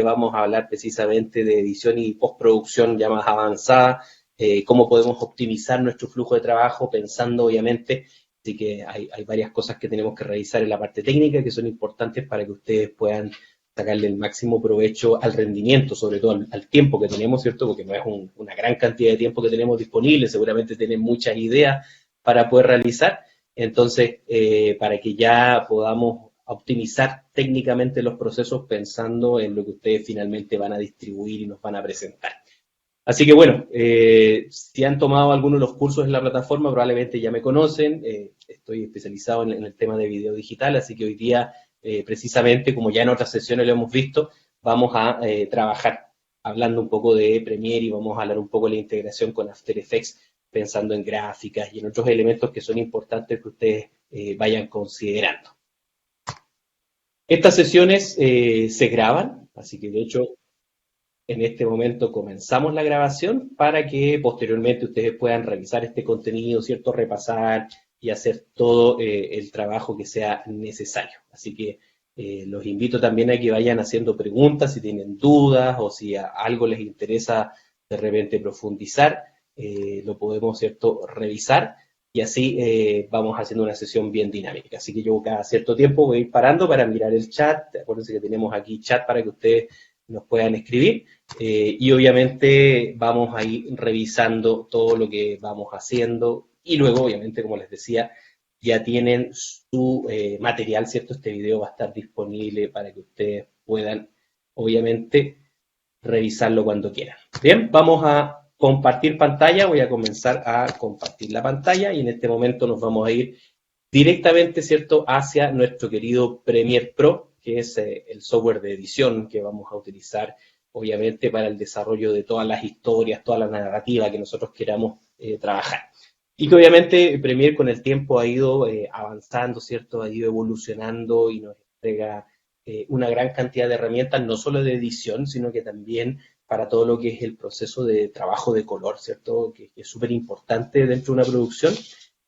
vamos a hablar precisamente de edición y postproducción ya más avanzada, cómo podemos optimizar nuestro flujo de trabajo pensando obviamente, así que hay varias cosas que tenemos que revisar en la parte técnica que son importantes para que ustedes puedan sacarle el máximo provecho al rendimiento, sobre todo al tiempo que tenemos, ¿cierto? Porque no es una gran cantidad de tiempo que tenemos disponible, seguramente tienen muchas ideas para poder realizar, entonces, para que ya podamos optimizar técnicamente los procesos pensando en lo que ustedes finalmente van a distribuir y nos van a presentar. Así que bueno, si han tomado algunos de los cursos en la plataforma, probablemente ya me conocen. Estoy especializado en el tema de video digital, así que hoy día, precisamente, como ya en otras sesiones lo hemos visto, vamos a trabajar hablando un poco de Premiere y vamos a hablar un poco de la integración con After Effects, pensando en gráficas y en otros elementos que son importantes que ustedes vayan considerando. Estas sesiones se graban, así que de hecho en este momento comenzamos la grabación para que posteriormente ustedes puedan revisar este contenido, ¿cierto? Repasar y hacer todo el trabajo que sea necesario. Así que los invito también a que vayan haciendo preguntas si tienen dudas o si algo les interesa de repente profundizar, lo podemos, ¿cierto? Revisar y así vamos haciendo una sesión bien dinámica. Así que yo cada cierto tiempo voy a ir parando para mirar el chat. Acuérdense que tenemos aquí chat para que ustedes nos puedan escribir. Y obviamente vamos a ir revisando todo lo que vamos haciendo y luego, obviamente, como les decía, ya tienen su material, ¿cierto? Este video va a estar disponible para que ustedes puedan, obviamente, revisarlo cuando quieran. Bien, vamos a compartir pantalla, voy a comenzar a compartir la pantalla y en este momento nos vamos a ir directamente, ¿cierto?, hacia nuestro querido Premiere Pro, que es el software de edición que vamos a utilizar obviamente para el desarrollo de todas las historias, toda la narrativa que nosotros queramos trabajar. Y que obviamente Premiere con el tiempo ha ido avanzando, ¿cierto? Ha ido evolucionando y nos entrega una gran cantidad de herramientas, no solo de edición, sino que también para todo lo que es el proceso de trabajo de color, ¿cierto? Que es súper importante dentro de una producción.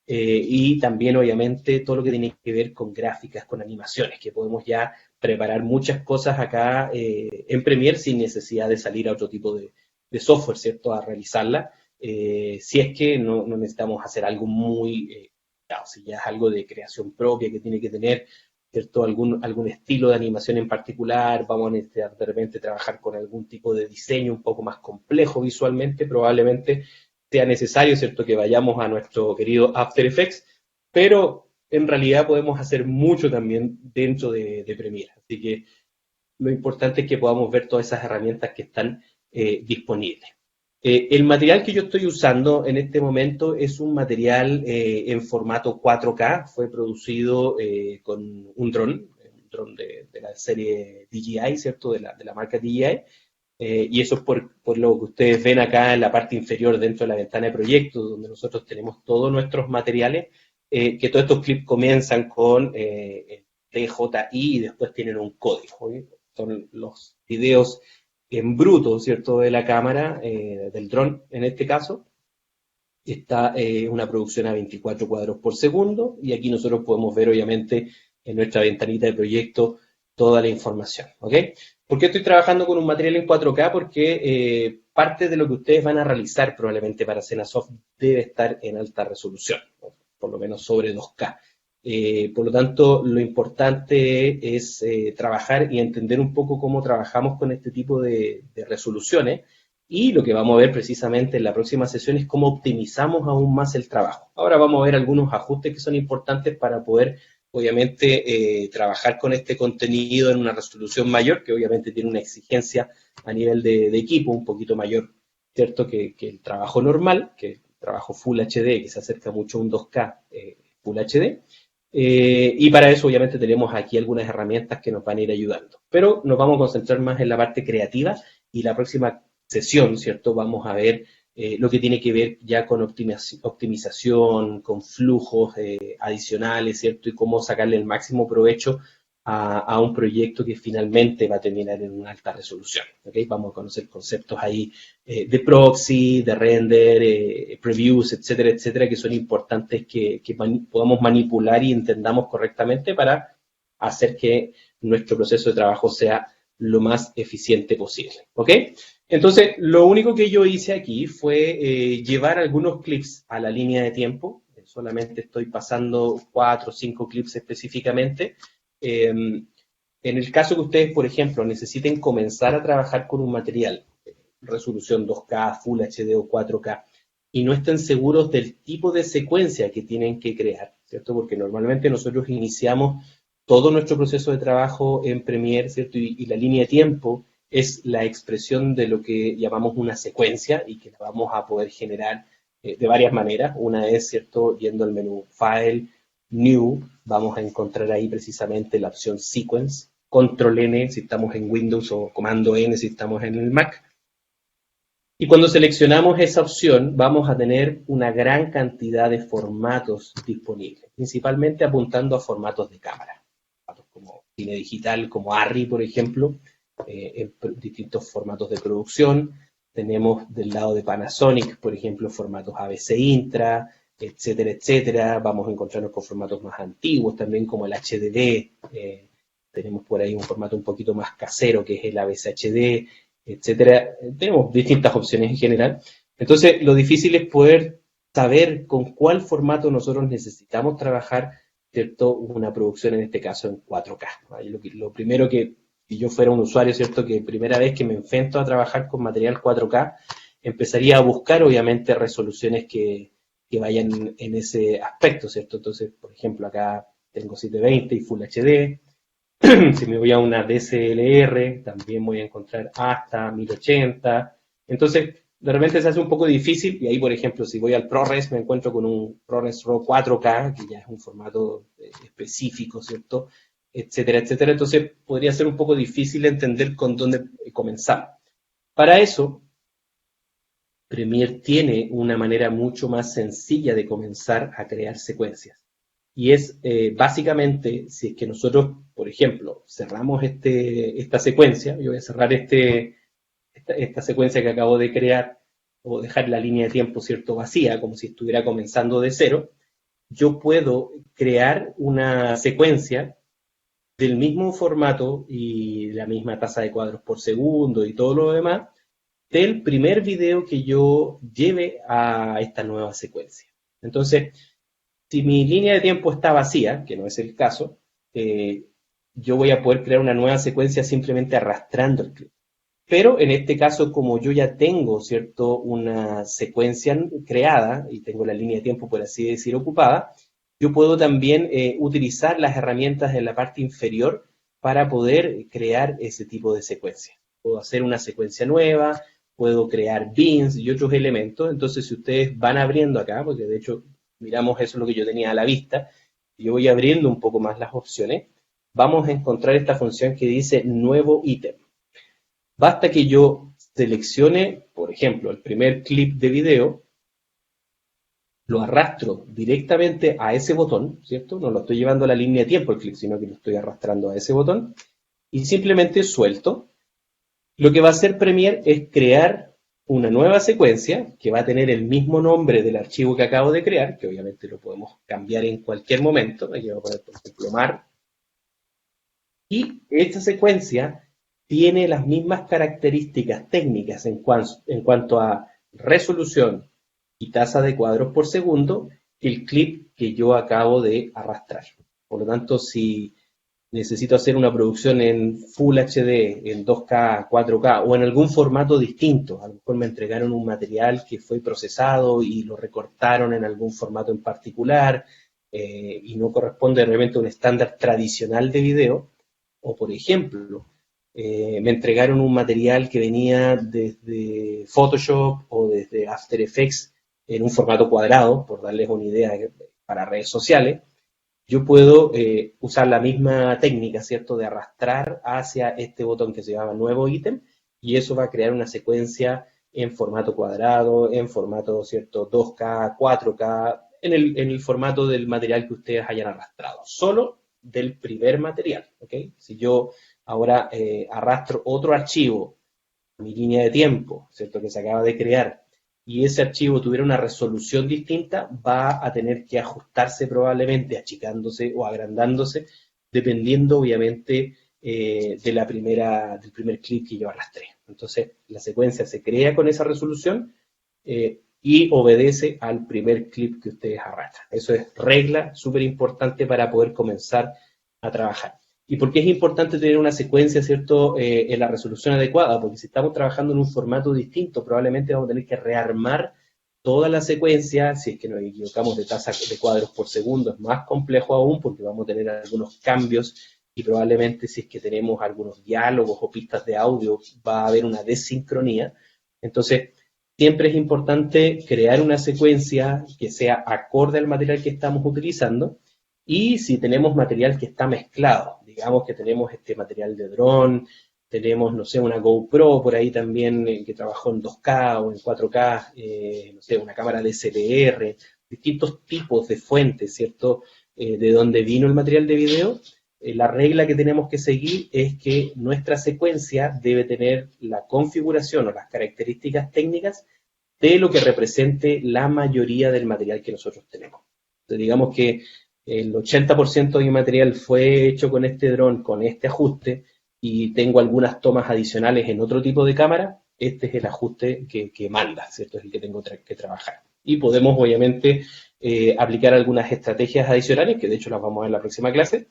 Y también, obviamente, todo lo que tiene que ver con gráficas, con animaciones, que podemos ya preparar muchas cosas acá en Premiere sin necesidad de salir a otro tipo de software, ¿cierto? A realizarla, si es que no necesitamos hacer algo muy, claro, si ya es algo de creación propia que tiene que tener, ¿cierto? Algún estilo de animación en particular, vamos a necesitar de repente trabajar con algún tipo de diseño un poco más complejo visualmente, probablemente sea necesario, ¿cierto?, que vayamos a nuestro querido After Effects, pero en realidad podemos hacer mucho también dentro de Premiere. Así que lo importante es que podamos ver todas esas herramientas que están disponibles. El material que yo estoy usando en este momento es un material en formato 4K, fue producido con un dron de la serie DJI, ¿cierto?, de la marca DJI, y eso es por lo que ustedes ven acá en la parte inferior dentro de la ventana de proyectos, donde nosotros tenemos todos nuestros materiales, que todos estos clips comienzan con DJI y después tienen un código. ¿Sí? Son los videos en bruto, ¿cierto?, de la cámara, del dron en este caso. Está una producción a 24 cuadros por segundo y aquí nosotros podemos ver obviamente en nuestra ventanita de proyecto toda la información, ¿ok? ¿Por qué estoy trabajando con un material en 4K? Porque parte de lo que ustedes van a realizar probablemente para Cenasoft debe estar en alta resolución, por lo menos sobre 2K. Por lo tanto, lo importante es trabajar y entender un poco cómo trabajamos con este tipo de resoluciones y lo que vamos a ver precisamente en la próxima sesión es cómo optimizamos aún más el trabajo. Ahora vamos a ver algunos ajustes que son importantes para poder, obviamente, trabajar con este contenido en una resolución mayor, que obviamente tiene una exigencia a nivel de equipo un poquito mayor, ¿cierto?, que el trabajo normal, que el trabajo Full HD, que se acerca mucho a un 2K Full HD. Y para eso obviamente tenemos aquí algunas herramientas que nos van a ir ayudando. Pero nos vamos a concentrar más en la parte creativa y la próxima sesión, ¿cierto? Vamos a ver lo que tiene que ver ya con optimización, con flujos adicionales, ¿cierto? Y cómo sacarle el máximo provecho a un proyecto que finalmente va a terminar en una alta resolución. ¿Okay? Vamos a conocer conceptos ahí de proxy, de render, previews, etcétera, etcétera, que son importantes que podamos manipular y entendamos correctamente para hacer que nuestro proceso de trabajo sea lo más eficiente posible, ¿ok? Entonces, lo único que yo hice aquí fue llevar algunos clips a la línea de tiempo. Solamente estoy pasando 4 o 5 clips específicamente. En el caso que ustedes, por ejemplo, necesiten comenzar a trabajar con un material, resolución 2K, Full HD o 4K, y no estén seguros del tipo de secuencia que tienen que crear, ¿cierto? Porque normalmente nosotros iniciamos todo nuestro proceso de trabajo en Premiere, ¿cierto? Y la línea de tiempo es la expresión de lo que llamamos una secuencia y que la vamos a poder generar de varias maneras. Una es, ¿cierto? Yendo al menú File, New, vamos a encontrar ahí precisamente la opción Sequence, Control N si estamos en Windows o Comando N si estamos en el Mac. Y cuando seleccionamos esa opción, vamos a tener una gran cantidad de formatos disponibles, principalmente apuntando a formatos de cámara, formatos como cine digital, como ARRI, por ejemplo, en distintos formatos de producción. Tenemos del lado de Panasonic, por ejemplo, formatos ABC Intra, etcétera, etcétera. Vamos a encontrarnos con formatos más antiguos, también como el HDD. Tenemos por ahí un formato un poquito más casero, que es el ABC HD, etcétera. Tenemos distintas opciones en general. Entonces, lo difícil es poder saber con cuál formato nosotros necesitamos trabajar, ¿cierto? Una producción, en este caso, en 4K. Lo primero que, si yo fuera un usuario, ¿cierto? Que primera vez que me enfrento a trabajar con material 4K, empezaría a buscar, obviamente, resoluciones que vayan en ese aspecto, ¿cierto? Entonces, por ejemplo, acá tengo 720 y Full HD. Si me voy a una DSLR, también voy a encontrar hasta 1080. Entonces, de repente se hace un poco difícil, y ahí, por ejemplo, si voy al ProRes, me encuentro con un ProRes RAW 4K, que ya es un formato específico, ¿cierto? Etcétera, etcétera. Entonces, podría ser un poco difícil entender con dónde comenzamos. Para eso, Premiere tiene una manera mucho más sencilla de comenzar a crear secuencias. Y es básicamente, si es que nosotros, por ejemplo, cerramos esta secuencia, yo voy a cerrar esta secuencia que acabo de crear, o dejar la línea de tiempo, ¿cierto?, vacía, como si estuviera comenzando de cero, yo puedo crear una secuencia del mismo formato y la misma tasa de cuadros por segundo y todo lo demás, del primer video que yo lleve a esta nueva secuencia. Entonces, si mi línea de tiempo está vacía, que no es el caso, yo voy a poder crear una nueva secuencia simplemente arrastrando el clip. Pero en este caso, como yo ya tengo, ¿cierto?, una secuencia creada y tengo la línea de tiempo, por así decir, ocupada, yo puedo también utilizar las herramientas en la parte inferior para poder crear ese tipo de secuencia. Puedo hacer una secuencia nueva, puedo crear bins y otros elementos. Entonces, si ustedes van abriendo acá, porque de hecho miramos eso es lo que yo tenía a la vista, y yo voy abriendo un poco más las opciones, vamos a encontrar esta función que dice nuevo ítem. Basta que yo seleccione, por ejemplo, el primer clip de video, lo arrastro directamente a ese botón, ¿cierto? No lo estoy llevando a la línea de tiempo el clip, sino que lo estoy arrastrando a ese botón, y simplemente suelto. Lo que va a hacer Premiere es crear una nueva secuencia que va a tener el mismo nombre del archivo que acabo de crear, que obviamente lo podemos cambiar en cualquier momento. Aquí voy a poner, por ejemplo, mar. Y esta secuencia tiene las mismas características técnicas en cuanto a resolución y tasa de cuadros por segundo que el clip que yo acabo de arrastrar. Por lo tanto, si necesito hacer una producción en Full HD, en 2K, 4K o en algún formato distinto, a lo mejor me entregaron un material que fue procesado y lo recortaron en algún formato en particular y no corresponde de repente a un estándar tradicional de video, o por ejemplo, me entregaron un material que venía desde Photoshop o desde After Effects en un formato cuadrado, por darles una idea para redes sociales, yo puedo usar la misma técnica, ¿cierto?, de arrastrar hacia este botón que se llama nuevo ítem, y eso va a crear una secuencia en formato cuadrado, en formato, ¿cierto?, 2K, 4K, en el formato del material que ustedes hayan arrastrado, solo del primer material, ¿ok? Si yo ahora arrastro otro archivo, mi línea de tiempo, ¿cierto?, que se acaba de crear, y ese archivo tuviera una resolución distinta, va a tener que ajustarse probablemente, achicándose o agrandándose, dependiendo obviamente del primer clip que yo arrastré. Entonces, la secuencia se crea con esa resolución y obedece al primer clip que ustedes arrastran. Eso es regla súper importante para poder comenzar a trabajar. ¿Y por qué es importante tener una secuencia, cierto, en la resolución adecuada? Porque si estamos trabajando en un formato distinto, probablemente vamos a tener que rearmar toda la secuencia. Si es que nos equivocamos de tasa de cuadros por segundo, es más complejo aún porque vamos a tener algunos cambios y probablemente si es que tenemos algunos diálogos o pistas de audio, va a haber una desincronía. Entonces, siempre es importante crear una secuencia que sea acorde al material que estamos utilizando. Y si tenemos material que está mezclado, digamos que tenemos este material de dron, tenemos, no sé, una GoPro por ahí también que trabajó en 2K o en 4K, no sé, una cámara DSLR, distintos tipos de fuentes, ¿cierto? De dónde vino el material de video. La regla que tenemos que seguir es que nuestra secuencia debe tener la configuración o las características técnicas de lo que represente la mayoría del material que nosotros tenemos. Entonces, digamos que el 80% de mi material fue hecho con este dron, con este ajuste, y tengo algunas tomas adicionales en otro tipo de cámara. Este es el ajuste que manda, ¿cierto? Es el que tengo que trabajar. Y podemos, obviamente, aplicar algunas estrategias adicionales, que de hecho las vamos a ver en la próxima clase,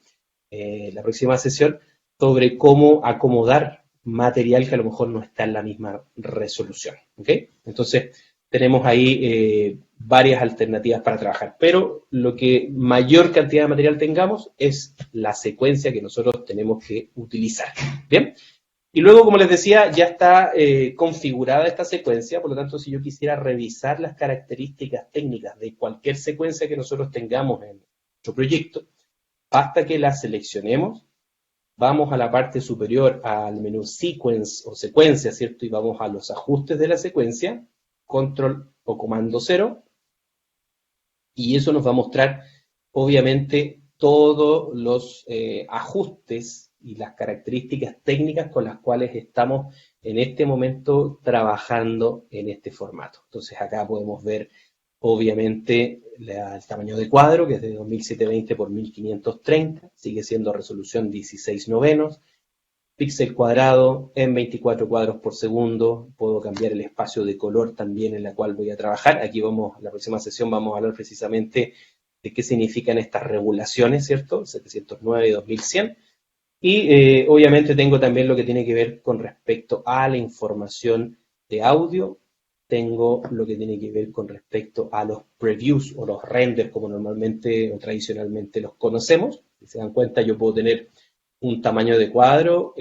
la próxima sesión, sobre cómo acomodar material que a lo mejor no está en la misma resolución. ¿Ok? Entonces, tenemos ahí varias alternativas para trabajar, pero lo que mayor cantidad de material tengamos es la secuencia que nosotros tenemos que utilizar. ¿Bien? Y luego, como les decía, ya está configurada esta secuencia, por lo tanto, si yo quisiera revisar las características técnicas de cualquier secuencia que nosotros tengamos en nuestro proyecto, basta que la seleccionemos, vamos a la parte superior al menú Sequence o secuencia, ¿cierto? Y vamos a los ajustes de la secuencia, control o comando 0, y eso nos va a mostrar, obviamente, todos los ajustes y las características técnicas con las cuales estamos en este momento trabajando en este formato. Entonces acá podemos ver, obviamente, el tamaño de cuadro, que es de 2720 por 1530, sigue siendo resolución 16 novenos, píxel cuadrado en 24 cuadros por segundo. Puedo cambiar el espacio de color también en la cual voy a trabajar. Aquí vamos, en la próxima sesión vamos a hablar precisamente de qué significan estas regulaciones, ¿cierto? 709 y 2100. Y obviamente tengo también lo que tiene que ver con respecto a la información de audio. Tengo lo que tiene que ver con respecto a los previews o los renders, como normalmente o tradicionalmente los conocemos. Si se dan cuenta, yo puedo tener un tamaño de cuadro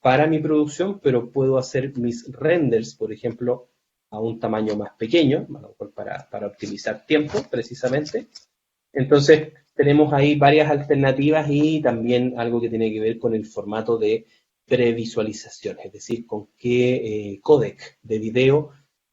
para mi producción, pero puedo hacer mis renders, por ejemplo, a un tamaño más pequeño, para optimizar tiempo, precisamente. Entonces, tenemos ahí varias alternativas y también algo que tiene que ver con el formato de previsualización, es decir, con qué códec de video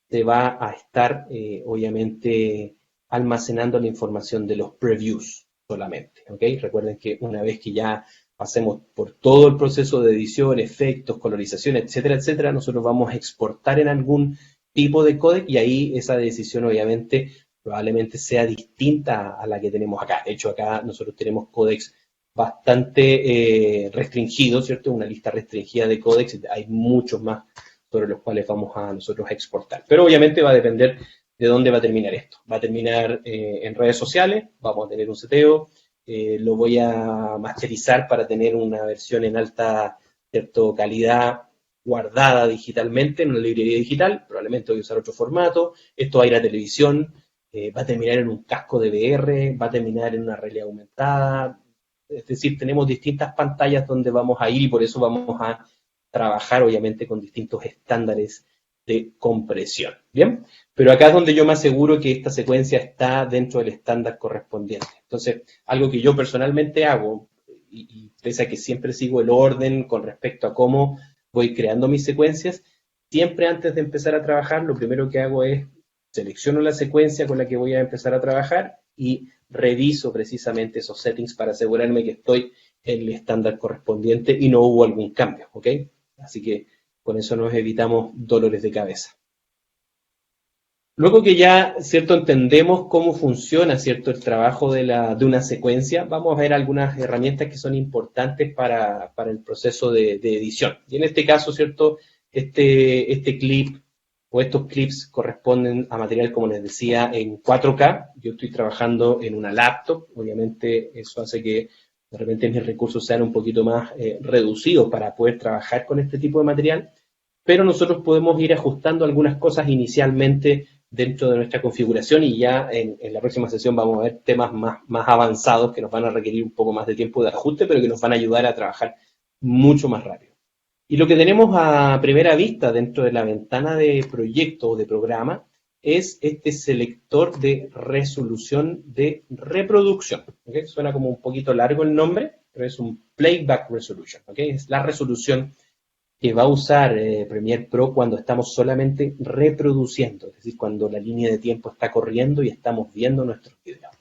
se va a estar, obviamente, almacenando la información de los previews solamente. ¿Ok? Recuerden que una vez que ya pasemos por todo el proceso de edición, efectos, colorización, etcétera, etcétera, nosotros vamos a exportar en algún tipo de códec y ahí esa decisión, obviamente, probablemente sea distinta a la que tenemos acá. De hecho, acá nosotros tenemos códecs bastante restringidos, ¿cierto? Una lista restringida de códecs, hay muchos más sobre los cuales vamos a nosotros exportar. Pero obviamente va a depender de dónde va a terminar esto. Va a terminar en redes sociales, vamos a tener un seteo, lo voy a masterizar para tener una versión en alta, ¿cierto?, calidad guardada digitalmente en una librería digital, probablemente voy a usar otro formato, esto va a ir a televisión, va a terminar en un casco de VR, va a terminar en una realidad aumentada, es decir, tenemos distintas pantallas donde vamos a ir y por eso vamos a trabajar obviamente con distintos estándares de compresión, ¿bien? Pero acá es donde yo me aseguro que esta secuencia está dentro del estándar correspondiente. Entonces, algo que yo personalmente hago, y pese a que siempre sigo el orden con respecto a cómo voy creando mis secuencias, siempre antes de empezar a trabajar, lo primero que hago es selecciono la secuencia con la que voy a empezar a trabajar y reviso precisamente esos settings para asegurarme que estoy en el estándar correspondiente y no hubo algún cambio, ¿ok? Así que con eso nos evitamos dolores de cabeza. Luego que ya, ¿cierto?, entendemos cómo funciona, ¿cierto?, el trabajo de una secuencia, vamos a ver algunas herramientas que son importantes para el proceso de edición. Y en este caso, ¿cierto?, este clip o estos clips corresponden a material, como les decía, en 4K. Yo estoy trabajando en una laptop, obviamente eso hace que de repente mis recursos sean un poquito más reducidos para poder trabajar con este tipo de material, pero nosotros podemos ir ajustando algunas cosas inicialmente dentro de nuestra configuración y ya en la próxima sesión vamos a ver temas más avanzados que nos van a requerir un poco más de tiempo de ajuste, pero que nos van a ayudar a trabajar mucho más rápido. Y lo que tenemos a primera vista dentro de la ventana de proyecto o de programa es este selector de resolución de reproducción. ¿Okay? Suena como un poquito largo el nombre, pero es un Playback Resolution. ¿Okay? Es la resolución que va a usar Premiere Pro cuando estamos solamente reproduciendo, es decir, cuando la línea de tiempo está corriendo y estamos viendo nuestros videos.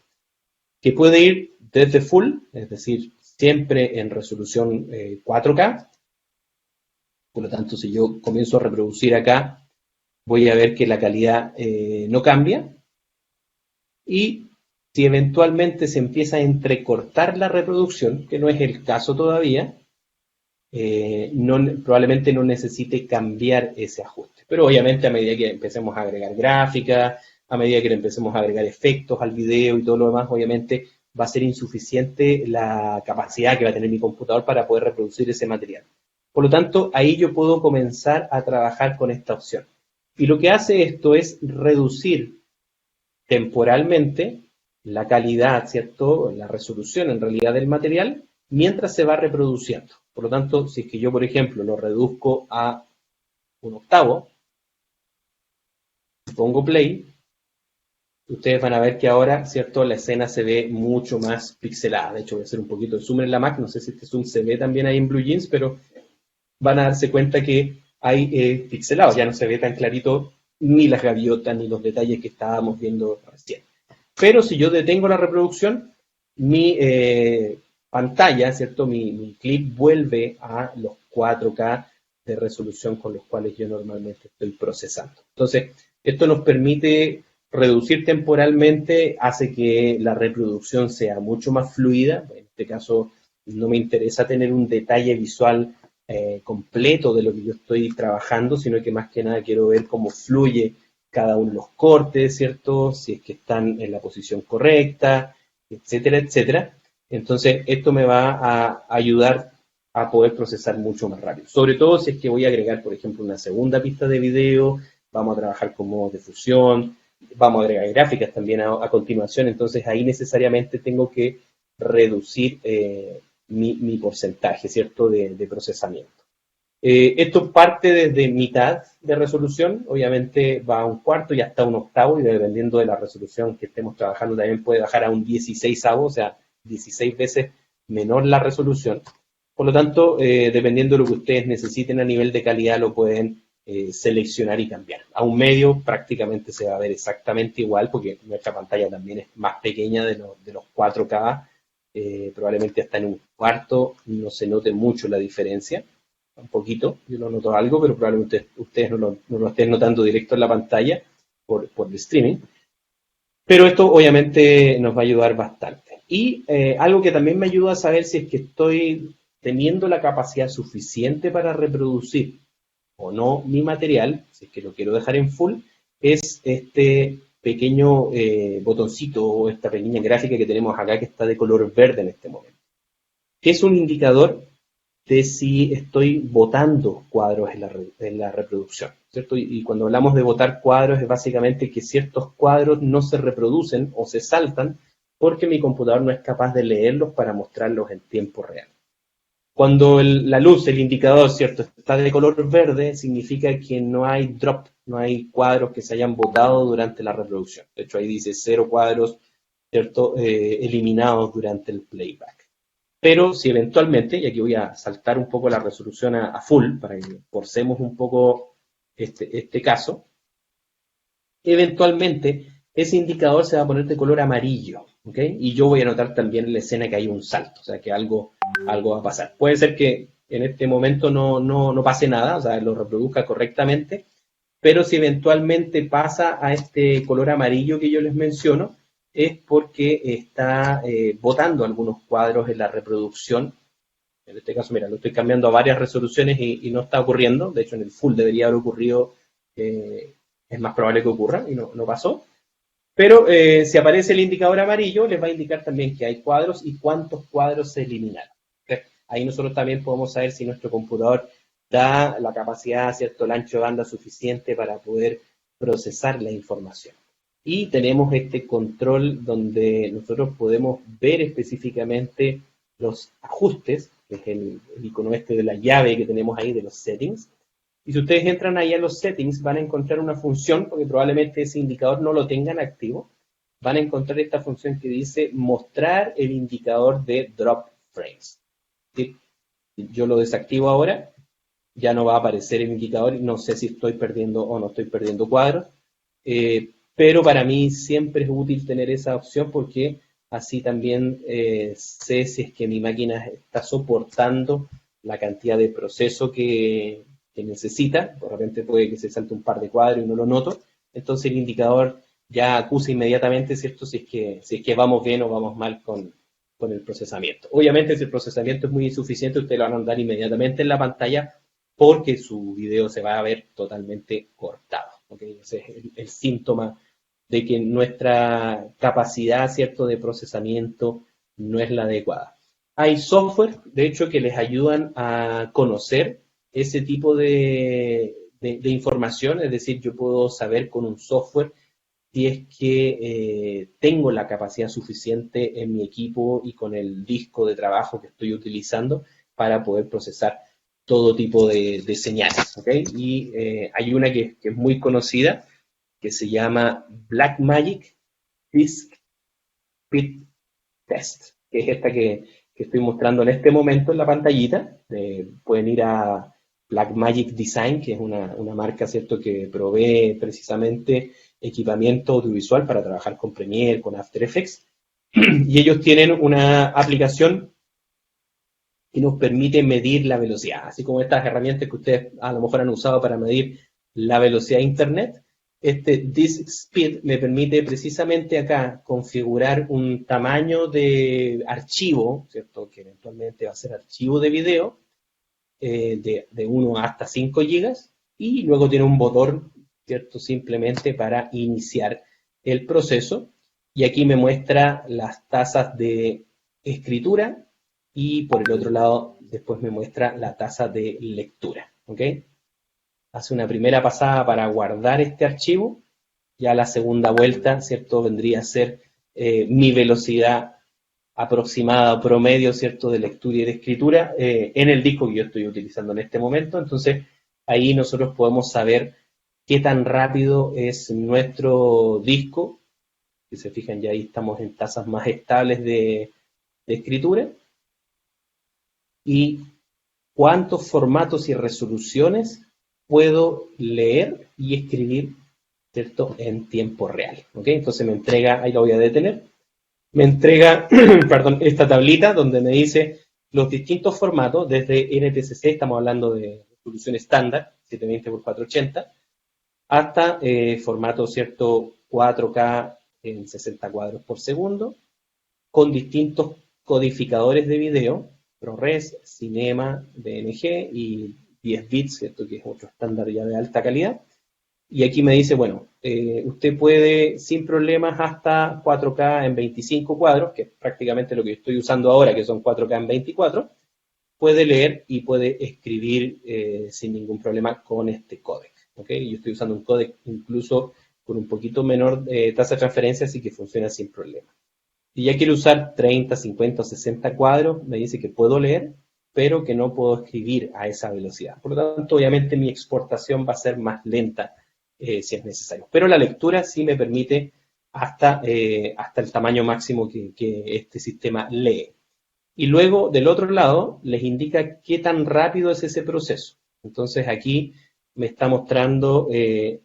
Que puede ir desde full, es decir, siempre en resolución 4K. Por lo tanto, si yo comienzo a reproducir acá, voy a ver que la calidad no cambia. Y si eventualmente se empieza a entrecortar la reproducción, que no es el caso todavía, probablemente no necesite cambiar ese ajuste. Pero obviamente a medida que empecemos a agregar gráficas, a medida que le empecemos a agregar efectos al video y todo lo demás, obviamente va a ser insuficiente la capacidad que va a tener mi computador para poder reproducir ese material. Por lo tanto, ahí yo puedo comenzar a trabajar con esta opción. Y lo que hace esto es reducir temporalmente la calidad, ¿cierto? La resolución en realidad del material mientras se va reproduciendo. Por lo tanto, si es que yo, por ejemplo, lo reduzco a 1/8, pongo play, ustedes van a ver que ahora, ¿cierto?, la escena se ve mucho más pixelada. De hecho, voy a hacer un poquito de zoom en la Mac, no sé si este zoom se ve también ahí en BlueJeans, pero van a darse cuenta que hay pixelado, ya no se ve tan clarito ni las gaviotas ni los detalles que estábamos viendo recién. Pero si yo detengo la reproducción, mi pantalla, ¿cierto? Mi clip vuelve a los 4K de resolución con los cuales yo normalmente estoy procesando. Entonces, esto nos permite reducir temporalmente, hace que la reproducción sea mucho más fluida. En este caso, no me interesa tener un detalle visual completo de lo que yo estoy trabajando, sino que más que nada quiero ver cómo fluye cada uno de los cortes, ¿cierto? Si es que están en la posición correcta, etcétera, etcétera. Entonces, esto me va a ayudar a poder procesar mucho más rápido. Sobre todo si es que voy a agregar, por ejemplo, una segunda pista de video, vamos a trabajar con modos de fusión, vamos a agregar gráficas también a continuación, entonces ahí necesariamente tengo que reducir mi porcentaje, ¿cierto?, de procesamiento. Esto parte desde mitad de resolución, obviamente va a 1/4 y hasta 1/8, y dependiendo de la resolución que estemos trabajando también puede bajar a un 16avo, o sea, 16 veces menor la resolución. Por lo tanto, dependiendo de lo que ustedes necesiten a nivel de calidad, lo pueden seleccionar y cambiar. A un medio prácticamente se va a ver exactamente igual, porque nuestra pantalla también es más pequeña de los 4K, probablemente hasta en 1/4 no se note mucho la diferencia. Un poquito, yo lo noto algo, pero probablemente ustedes no lo estén notando directo en la pantalla por el streaming. Pero esto obviamente nos va a ayudar bastante. Y algo que también me ayuda a saber si es que estoy teniendo la capacidad suficiente para reproducir o no mi material, si es que lo quiero dejar en full, es este pequeño botoncito o esta pequeña gráfica que tenemos acá que está de color verde en este momento. Que es un indicador de si estoy botando cuadros en la reproducción, ¿cierto? Y cuando hablamos de botar cuadros es básicamente que ciertos cuadros no se reproducen o se saltan porque mi computador no es capaz de leerlos para mostrarlos en tiempo real. Cuando la luz, el indicador, ¿cierto?, está de color verde, significa que no hay drop, no hay cuadros que se hayan botado durante la reproducción. De hecho, ahí dice 0 cuadros, ¿cierto?, eliminados durante el playback. Pero si eventualmente, y aquí voy a saltar un poco la resolución a full, para que forcemos un poco este caso, eventualmente ese indicador se va a poner de color amarillo, ¿ok? Y yo voy a notar también en la escena que hay un salto, o sea que algo va a pasar. Puede ser que en este momento no pase nada, o sea, lo reproduzca correctamente, pero si eventualmente pasa a este color amarillo que yo les menciono, es porque está botando algunos cuadros en la reproducción. En este caso, mira, lo estoy cambiando a varias resoluciones y no está ocurriendo. De hecho, en el full debería haber ocurrido, es más probable que ocurra y no pasó. Pero si aparece el indicador amarillo, les va a indicar también que hay cuadros y cuántos cuadros se eliminaron. ¿Okay? Ahí nosotros también podemos saber si nuestro computador da la capacidad, ¿cierto?, el ancho de banda suficiente para poder procesar la información. Y tenemos este control donde nosotros podemos ver específicamente los ajustes, que es el icono este de la llave que tenemos ahí de los settings. Y si ustedes entran ahí a los settings, van a encontrar una función, porque probablemente ese indicador no lo tengan activo, van a encontrar esta función que dice mostrar el indicador de drop frames. ¿Sí? Yo lo desactivo ahora, ya no va a aparecer el indicador, no sé si estoy perdiendo o no estoy perdiendo cuadros, pero para mí siempre es útil tener esa opción porque así también sé si es que mi máquina está soportando la cantidad de proceso que necesita. De repente puede que se salte un par de cuadros y no lo noto, entonces el indicador ya acusa inmediatamente, ¿cierto?, si es que vamos bien o vamos mal con el procesamiento. Obviamente si el procesamiento es muy insuficiente, ustedes lo van a andar inmediatamente en la pantalla porque su video se va a ver totalmente cortado. ¿Okay? Ese es el síntoma de que nuestra capacidad, ¿cierto?, de procesamiento no es la adecuada. Hay software, de hecho, que les ayudan a conocer ese tipo de información, es decir, yo puedo saber con un software si es que tengo la capacidad suficiente en mi equipo y con el disco de trabajo que estoy utilizando para poder procesar todo tipo de señales. ¿Okay? Y hay una que es muy conocida, que se llama Blackmagic Disk Speed Test, que es esta que estoy mostrando en este momento en la pantallita. Pueden ir a Blackmagic Design, que es una marca, ¿cierto?, que provee precisamente equipamiento audiovisual para trabajar con Premiere, con After Effects, y ellos tienen una aplicación que nos permite medir la velocidad, así como estas herramientas que ustedes a lo mejor han usado para medir la velocidad de Internet. Este Disk Speed me permite precisamente acá configurar un tamaño de archivo, ¿cierto?, que eventualmente va a ser archivo de video, de 1 hasta 5 gigas, y luego tiene un botón, ¿cierto?, simplemente para iniciar el proceso, y aquí me muestra las tasas de escritura, y por el otro lado después me muestra la tasa de lectura. ¿Ok? Hace una primera pasada para guardar este archivo, ya la segunda vuelta, ¿cierto?, vendría a ser mi velocidad aproximada o promedio, ¿cierto?, de lectura y de escritura en el disco que yo estoy utilizando en este momento. Entonces, ahí nosotros podemos saber qué tan rápido es nuestro disco. Si se fijan, ya ahí estamos en tasas más estables de escritura. Y cuántos formatos y resoluciones puedo leer y escribir, ¿cierto?, en tiempo real. ¿Ok? Entonces me entrega, ahí lo voy a detener, me entrega perdón, esta tablita donde me dice los distintos formatos, desde NTSC, estamos hablando de resolución estándar, 720x480, hasta formato, ¿cierto?, 4K en 60 cuadros por segundo, con distintos codificadores de video, ProRes, Cinema, DNG y 10 bits, ¿cierto?, que es otro estándar ya de alta calidad. Y aquí me dice, bueno, usted puede sin problemas hasta 4K en 25 cuadros, que es prácticamente lo que estoy usando ahora, que son 4K en 24, puede leer y puede escribir sin ningún problema con este códec. ¿Okay? Yo estoy usando un códec incluso con un poquito menor tasa de transferencia, así que funciona sin problema. Si ya quiero usar 30, 50 o 60 cuadros, me dice que puedo leer, pero que no puedo escribir a esa velocidad. Por lo tanto, obviamente mi exportación va a ser más lenta si es necesario. Pero la lectura sí me permite hasta el tamaño máximo que este sistema lee. Y luego, del otro lado, les indica qué tan rápido es ese proceso. Entonces, aquí me está mostrando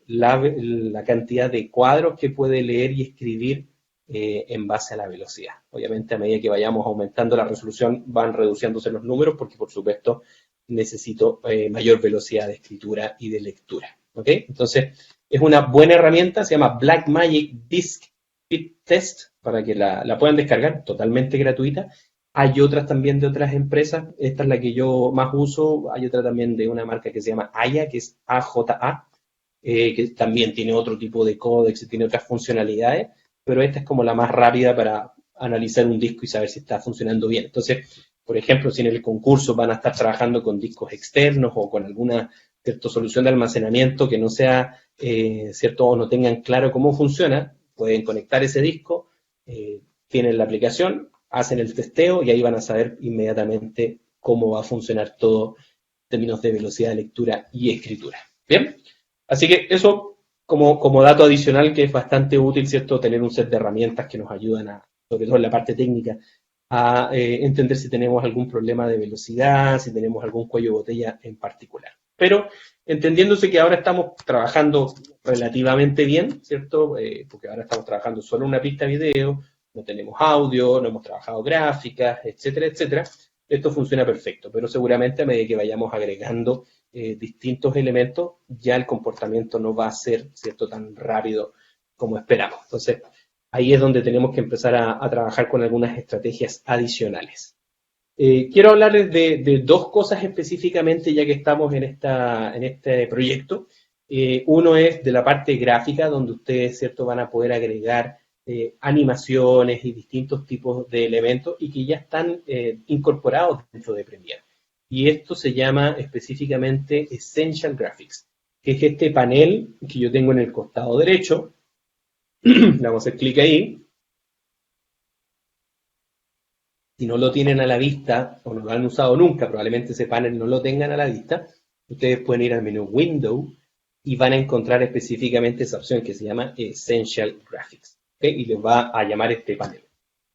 la cantidad de cuadros que puede leer y escribir en base a la velocidad. Obviamente, a medida que vayamos aumentando la resolución, van reduciéndose los números porque, por supuesto, necesito mayor velocidad de escritura y de lectura. ¿ok? Entonces, es una buena herramienta, se llama Blackmagic Disk Fit Test, para que la puedan descargar, totalmente gratuita. Hay otras también de otras empresas, esta es la que yo más uso, hay otra también de una marca que se llama Aya, que es AJA, que también tiene otro tipo de códex y tiene otras funcionalidades, pero esta es como la más rápida para analizar un disco y saber si está funcionando bien. Entonces, por ejemplo, si en el concurso van a estar trabajando con discos externos o con alguna cierta solución de almacenamiento que no sea cierto o no tengan claro cómo funciona, pueden conectar ese disco, tienen la aplicación, hacen el testeo y ahí van a saber inmediatamente cómo va a funcionar todo en términos de velocidad de lectura y escritura. Bien, así que eso como dato adicional que es bastante útil, ¿cierto? Tener un set de herramientas que nos ayudan a, sobre todo en la parte técnica, a entender si tenemos algún problema de velocidad, si tenemos algún cuello de botella en particular. Pero entendiéndose que ahora estamos trabajando relativamente bien, ¿cierto? Porque ahora estamos trabajando solo una pista de video, no tenemos audio, no hemos trabajado gráficas, etcétera, etcétera. Esto funciona perfecto, pero seguramente a medida que vayamos agregando distintos elementos, ya el comportamiento no va a ser, ¿cierto?, tan rápido como esperamos. Entonces, ahí es donde tenemos que empezar a trabajar con algunas estrategias adicionales. Quiero hablarles de dos cosas específicamente, ya que estamos en este proyecto. Uno es de la parte gráfica, donde ustedes, ¿cierto?, van a poder agregar animaciones y distintos tipos de elementos y que ya están incorporados dentro de Premiere. Y esto se llama específicamente Essential Graphics, que es este panel que yo tengo en el costado derecho. Le vamos a hacer clic ahí. Si no lo tienen a la vista o no lo han usado nunca, probablemente ese panel no lo tengan a la vista, ustedes pueden ir al menú Window y van a encontrar específicamente esa opción que se llama Essential Graphics, ¿okay? Y les va a llamar este panel.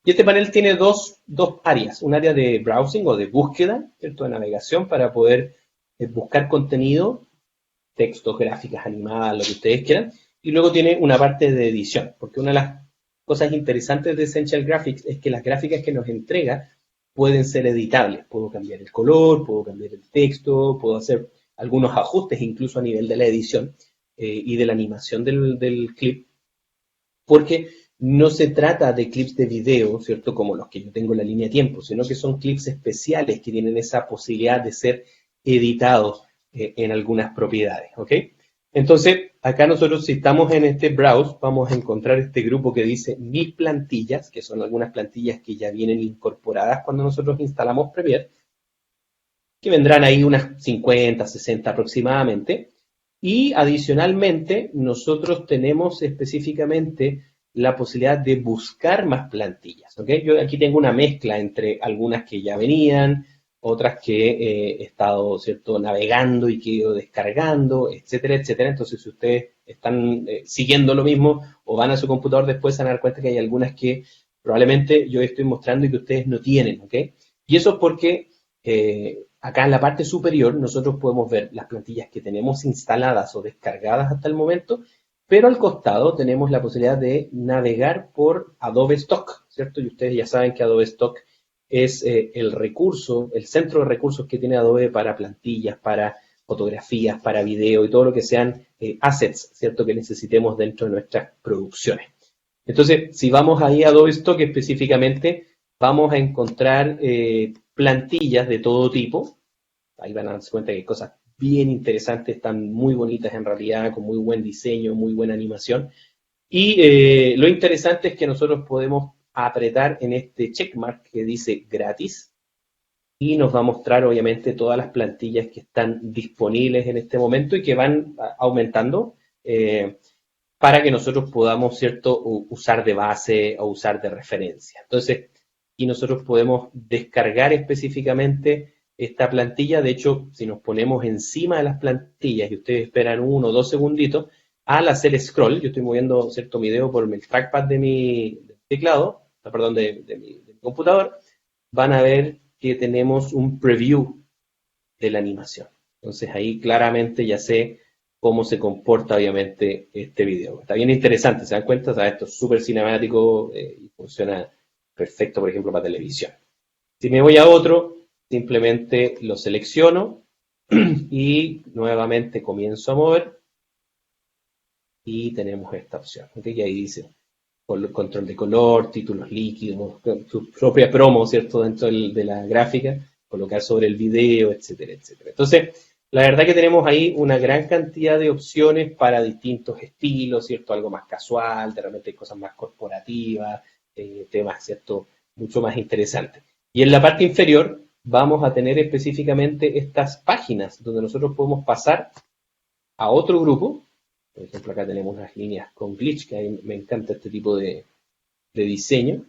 Y este panel tiene dos áreas, un área de browsing o de búsqueda, ¿cierto?, de navegación para poder buscar contenido, textos, gráficas animadas, lo que ustedes quieran, y luego tiene una parte de edición, porque una de las cosas interesantes de Essential Graphics es que las gráficas que nos entrega pueden ser editables. Puedo cambiar el color, puedo cambiar el texto, puedo hacer algunos ajustes incluso a nivel de la edición y de la animación del clip, porque no se trata de clips de video, ¿cierto?, como los que yo tengo en la línea de tiempo, sino que son clips especiales que tienen esa posibilidad de ser editados en algunas propiedades, ¿ok? Entonces, acá nosotros si estamos en este browse, vamos a encontrar este grupo que dice Mis plantillas, que son algunas plantillas que ya vienen incorporadas cuando nosotros instalamos Premiere, que vendrán ahí unas 50, 60 aproximadamente. Y adicionalmente, nosotros tenemos específicamente la posibilidad de buscar más plantillas, ¿ok? Yo aquí tengo una mezcla entre algunas que ya venían, otras que he estado, ¿cierto?, navegando y que he ido descargando, etcétera, etcétera. Entonces, si ustedes están siguiendo lo mismo o van a su computador después, se van a dar cuenta que hay algunas que probablemente yo estoy mostrando y que ustedes no tienen, ¿ok? Y eso es porque acá en la parte superior nosotros podemos ver las plantillas que tenemos instaladas o descargadas hasta el momento, pero al costado tenemos la posibilidad de navegar por Adobe Stock, ¿cierto? Y ustedes ya saben que Adobe Stock es el recurso, el centro de recursos que tiene Adobe para plantillas, para fotografías, para video y todo lo que sean assets, ¿cierto?, que necesitemos dentro de nuestras producciones. Entonces, si vamos ahí a Adobe Stock específicamente, vamos a encontrar plantillas de todo tipo. Ahí van a darse cuenta que hay cosas bien interesantes, están muy bonitas en realidad, con muy buen diseño, muy buena animación. Y lo interesante es que nosotros podemos apretar en este checkmark que dice gratis y nos va a mostrar obviamente todas las plantillas que están disponibles en este momento y que van aumentando para que nosotros podamos, ¿cierto?, usar de base o usar de referencia. Entonces, y nosotros podemos descargar específicamente esta plantilla. De hecho, si nos ponemos encima de las plantillas y ustedes esperan 1 o 2 segunditos, al hacer scroll, yo estoy moviendo, ¿cierto?, mi dedo por el trackpad de mi teclado, perdón, de mi computador, van a ver que tenemos un preview de la animación. Entonces ahí claramente ya sé cómo se comporta obviamente este video. Está bien interesante, ¿se dan cuenta? O sea, esto es súper cinemático y funciona perfecto, por ejemplo, para televisión. Si me voy a otro, simplemente lo selecciono y nuevamente comienzo a mover y tenemos esta opción. ¿Okay? Y ahí dice control de color, títulos líquidos, su propia promo, ¿cierto? Dentro de la gráfica, colocar sobre el video, etcétera, etcétera. Entonces, la verdad que tenemos ahí una gran cantidad de opciones para distintos estilos, ¿cierto? Algo más casual, de repente hay cosas más corporativas, temas, ¿cierto? Mucho más interesantes. Y en la parte inferior vamos a tener específicamente estas páginas donde nosotros podemos pasar a otro grupo. Por ejemplo, acá tenemos unas líneas con glitch, que a mí me encanta este tipo de diseño.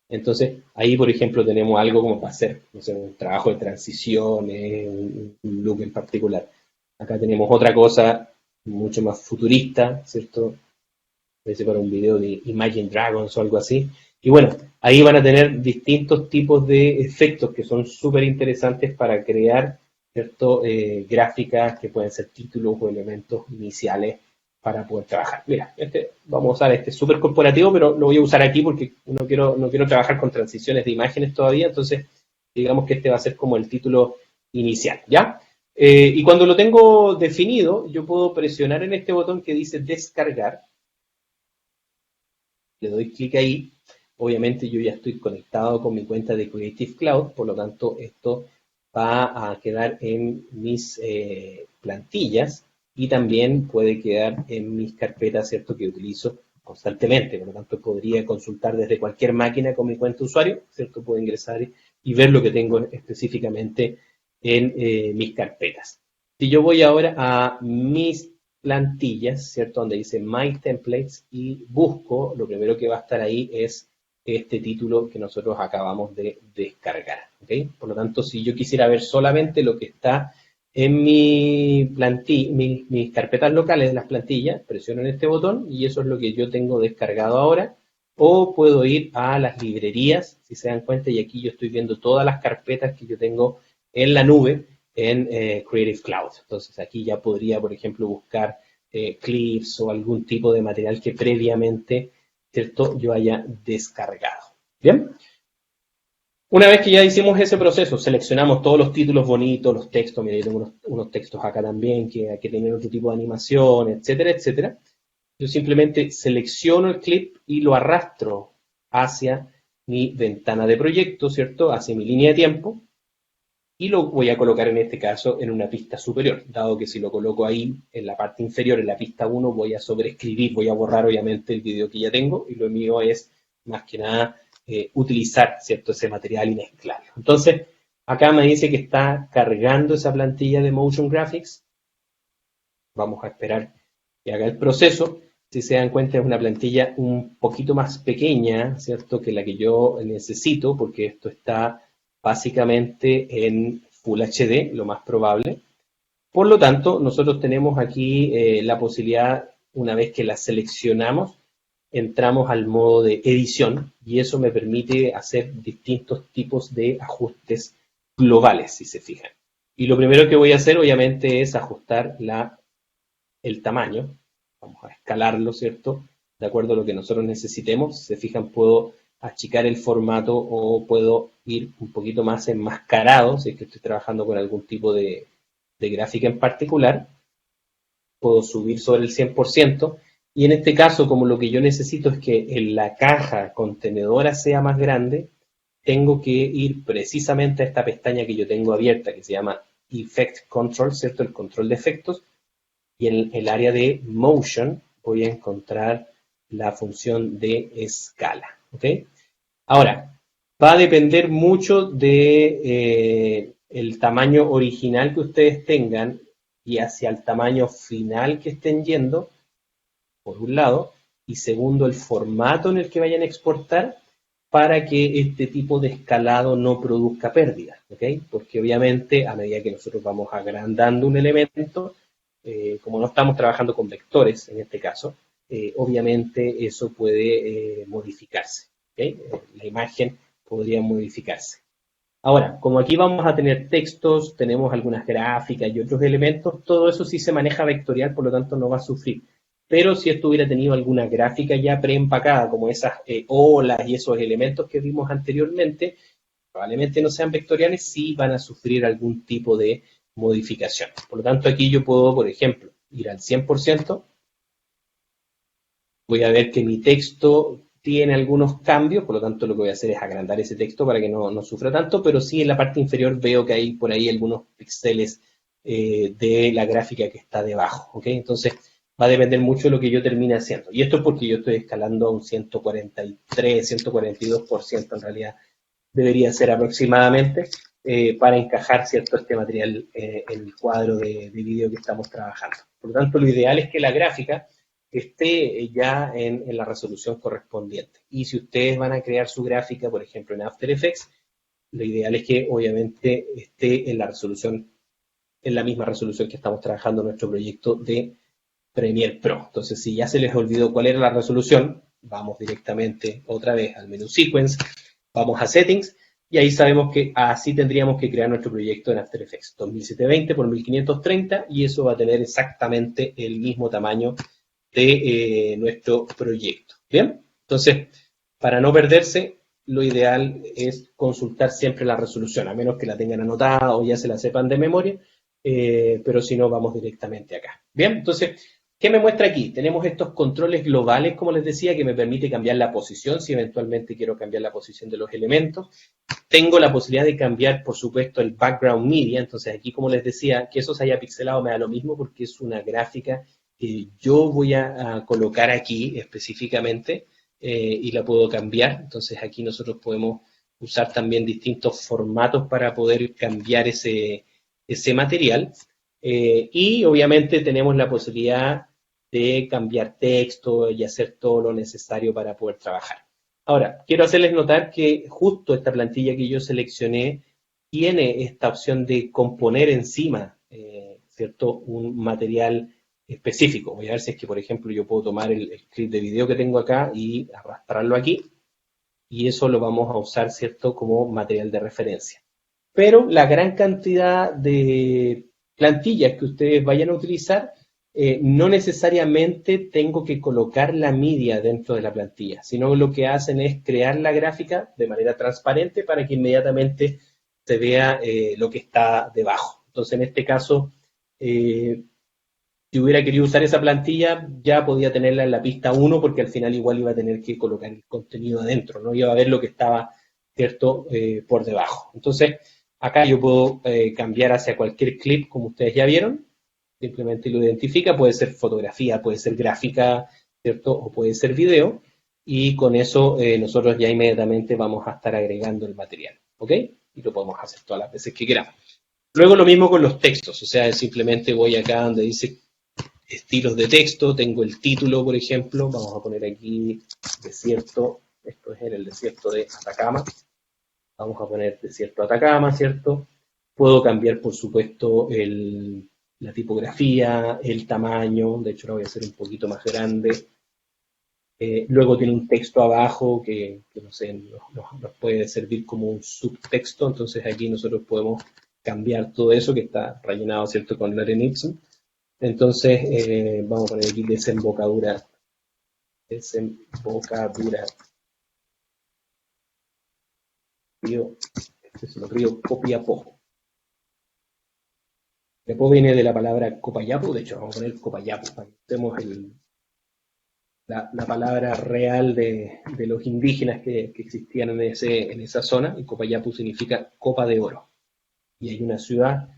Entonces, ahí, por ejemplo, tenemos algo como para hacer, no sé, un trabajo de transiciones, un look en particular. Acá tenemos otra cosa mucho más futurista, ¿cierto? Parece para un video de Imagine Dragons o algo así. Y bueno, ahí van a tener distintos tipos de efectos que son súper interesantes para crear, ¿cierto? Gráficas que pueden ser títulos o elementos iniciales para poder trabajar. Mira, vamos a usar este súper corporativo, pero lo voy a usar aquí porque no quiero trabajar con transiciones de imágenes todavía, entonces digamos que este va a ser como el título inicial, ¿ya? Y cuando lo tengo definido, yo puedo presionar en este botón que dice descargar, le doy clic ahí. Obviamente yo ya estoy conectado con mi cuenta de Creative Cloud, por lo tanto esto va a quedar en mis plantillas y también puede quedar en mis carpetas, ¿cierto? Que utilizo constantemente, por lo tanto podría consultar desde cualquier máquina con mi cuenta de usuario, ¿cierto? Puedo ingresar y ver lo que tengo específicamente en mis carpetas. Si yo voy ahora a mis plantillas, ¿cierto? Donde dice My Templates y busco, lo primero que va a estar ahí es este título que nosotros acabamos de descargar, ¿ok? Por lo tanto, si yo quisiera ver solamente lo que está en mis carpetas locales de las plantillas, presiono en este botón y eso es lo que yo tengo descargado ahora. O puedo ir a las librerías, si se dan cuenta, y aquí yo estoy viendo todas las carpetas que yo tengo en la nube en Creative Cloud. Entonces aquí ya podría, por ejemplo, buscar clips o algún tipo de material que previamente, ¿cierto?, yo haya descargado. Bien. Una vez que ya hicimos ese proceso, seleccionamos todos los títulos bonitos, los textos, mira, yo tengo unos textos acá también que tienen otro tipo de animación, etcétera, etcétera. Yo simplemente selecciono el clip y lo arrastro hacia mi ventana de proyecto, ¿cierto? Hacia mi línea de tiempo y lo voy a colocar en este caso en una pista superior, dado que si lo coloco ahí en la parte inferior, en la pista 1, voy a sobreescribir, voy a borrar obviamente el video que ya tengo y lo mío es más que nada utilizar, ¿cierto?, ese material y mezclarlo. Entonces, acá me dice que está cargando esa plantilla de Motion Graphics. Vamos a esperar que haga el proceso. Si se dan cuenta, es una plantilla un poquito más pequeña, ¿cierto?, que la que yo necesito, porque esto está básicamente en Full HD, lo más probable. Por lo tanto, nosotros tenemos aquí la posibilidad, una vez que la seleccionamos, entramos al modo de edición y eso me permite hacer distintos tipos de ajustes globales, si se fijan. Y lo primero que voy a hacer, obviamente, es ajustar el tamaño. Vamos a escalarlo, ¿cierto?, de acuerdo a lo que nosotros necesitemos. Si se fijan, puedo achicar el formato o puedo ir un poquito más enmascarado, si es que estoy trabajando con algún tipo de gráfica en particular. Puedo subir sobre el 100%. Y en este caso, como lo que yo necesito es que en la caja contenedora sea más grande, tengo que ir precisamente a esta pestaña que yo tengo abierta, que se llama Effect Control, ¿cierto? El control de efectos. Y en el área de Motion voy a encontrar la función de escala, ¿ok? Ahora, va a depender mucho de el tamaño original que ustedes tengan y hacia el tamaño final que estén yendo, por un lado, y segundo, el formato en el que vayan a exportar para que este tipo de escalado no produzca pérdidas, ¿ok? Porque obviamente a medida que nosotros vamos agrandando un elemento, como no estamos trabajando con vectores en este caso, obviamente eso puede modificarse, ¿ok? La imagen podría modificarse. Ahora, como aquí vamos a tener textos, tenemos algunas gráficas y otros elementos, todo eso sí se maneja vectorial, por lo tanto no va a sufrir. Pero si esto hubiera tenido alguna gráfica ya preempacada, como esas olas y esos elementos que vimos anteriormente, probablemente no sean vectoriales, sí van a sufrir algún tipo de modificación. Por lo tanto, aquí yo puedo, por ejemplo, ir al 100%, voy a ver que mi texto tiene algunos cambios, por lo tanto lo que voy a hacer es agrandar ese texto para que no sufra tanto, pero sí en la parte inferior veo que hay por ahí algunos píxeles de la gráfica que está debajo, ¿ok? Entonces va a depender mucho de lo que yo termine haciendo. Y esto es porque yo estoy escalando a un 143, 142% en realidad debería ser aproximadamente para encajar cierto este material en el cuadro de vídeo que estamos trabajando. Por lo tanto, lo ideal es que la gráfica esté ya en la resolución correspondiente. Y si ustedes van a crear su gráfica, por ejemplo, en After Effects, lo ideal es que obviamente esté en la resolución, en la misma resolución que estamos trabajando en nuestro proyecto de Premiere Pro. Entonces, si ya se les olvidó cuál era la resolución, vamos directamente otra vez al menú Sequence, vamos a Settings, y ahí sabemos que así tendríamos que crear nuestro proyecto en After Effects, 2720 por 1530, y eso va a tener exactamente el mismo tamaño de nuestro proyecto. ¿Bien? Entonces, para no perderse, lo ideal es consultar siempre la resolución, a menos que la tengan anotada o ya se la sepan de memoria, pero si no, vamos directamente acá. Bien, entonces, ¿qué me muestra aquí? Tenemos estos controles globales, como les decía, que me permite cambiar la posición, si eventualmente quiero cambiar la posición de los elementos. Tengo la posibilidad de cambiar, por supuesto, el background media, entonces aquí, como les decía, que eso se haya pixelado me da lo mismo porque es una gráfica que yo voy a colocar aquí específicamente y la puedo cambiar. Entonces aquí nosotros podemos usar también distintos formatos para poder cambiar ese material. Y obviamente tenemos la posibilidad de cambiar texto y hacer todo lo necesario para poder trabajar. Ahora, quiero hacerles notar que justo esta plantilla que yo seleccioné tiene esta opción de componer encima, ¿cierto? Un material específico. Voy a ver si es que, por ejemplo, yo puedo tomar el clip de video que tengo acá y arrastrarlo aquí, y eso lo vamos a usar, ¿cierto?, como material de referencia. Pero la gran cantidad de plantillas que ustedes vayan a utilizar, no necesariamente tengo que colocar la media dentro de la plantilla, sino lo que hacen es crear la gráfica de manera transparente para que inmediatamente se vea lo que está debajo. Entonces, en este caso, si hubiera querido usar esa plantilla, ya podía tenerla en la pista 1, porque al final igual iba a tener que colocar el contenido adentro, no iba a ver lo que estaba, ¿cierto?, por debajo. Entonces, acá yo puedo cambiar hacia cualquier clip, como ustedes ya vieron, simplemente lo identifica, puede ser fotografía, puede ser gráfica, ¿cierto?, o puede ser video, y con eso nosotros ya inmediatamente vamos a estar agregando el material, ¿ok? Y lo podemos hacer todas las veces que queramos. Luego lo mismo con los textos, o sea, simplemente voy acá donde dice estilos de texto, tengo el título, por ejemplo, vamos a poner aquí desierto, esto es en el desierto de Atacama, vamos a poner desierto Atacama, ¿cierto? Puedo cambiar, por supuesto, la tipografía, el tamaño, de hecho lo voy a hacer un poquito más grande. Luego tiene un texto abajo que no sé, nos puede servir como un subtexto, entonces aquí nosotros podemos cambiar todo eso que está rellenado, ¿cierto?, con Lorem Ipsum. Entonces, vamos a poner aquí desembocadura, río, este es el río Copiapó. Copiapó viene de la palabra Copayapo, de hecho vamos a poner Copayapo, para que usemos la palabra real de los indígenas que existían en esa zona, y Copayapo significa copa de oro. Y hay una ciudad,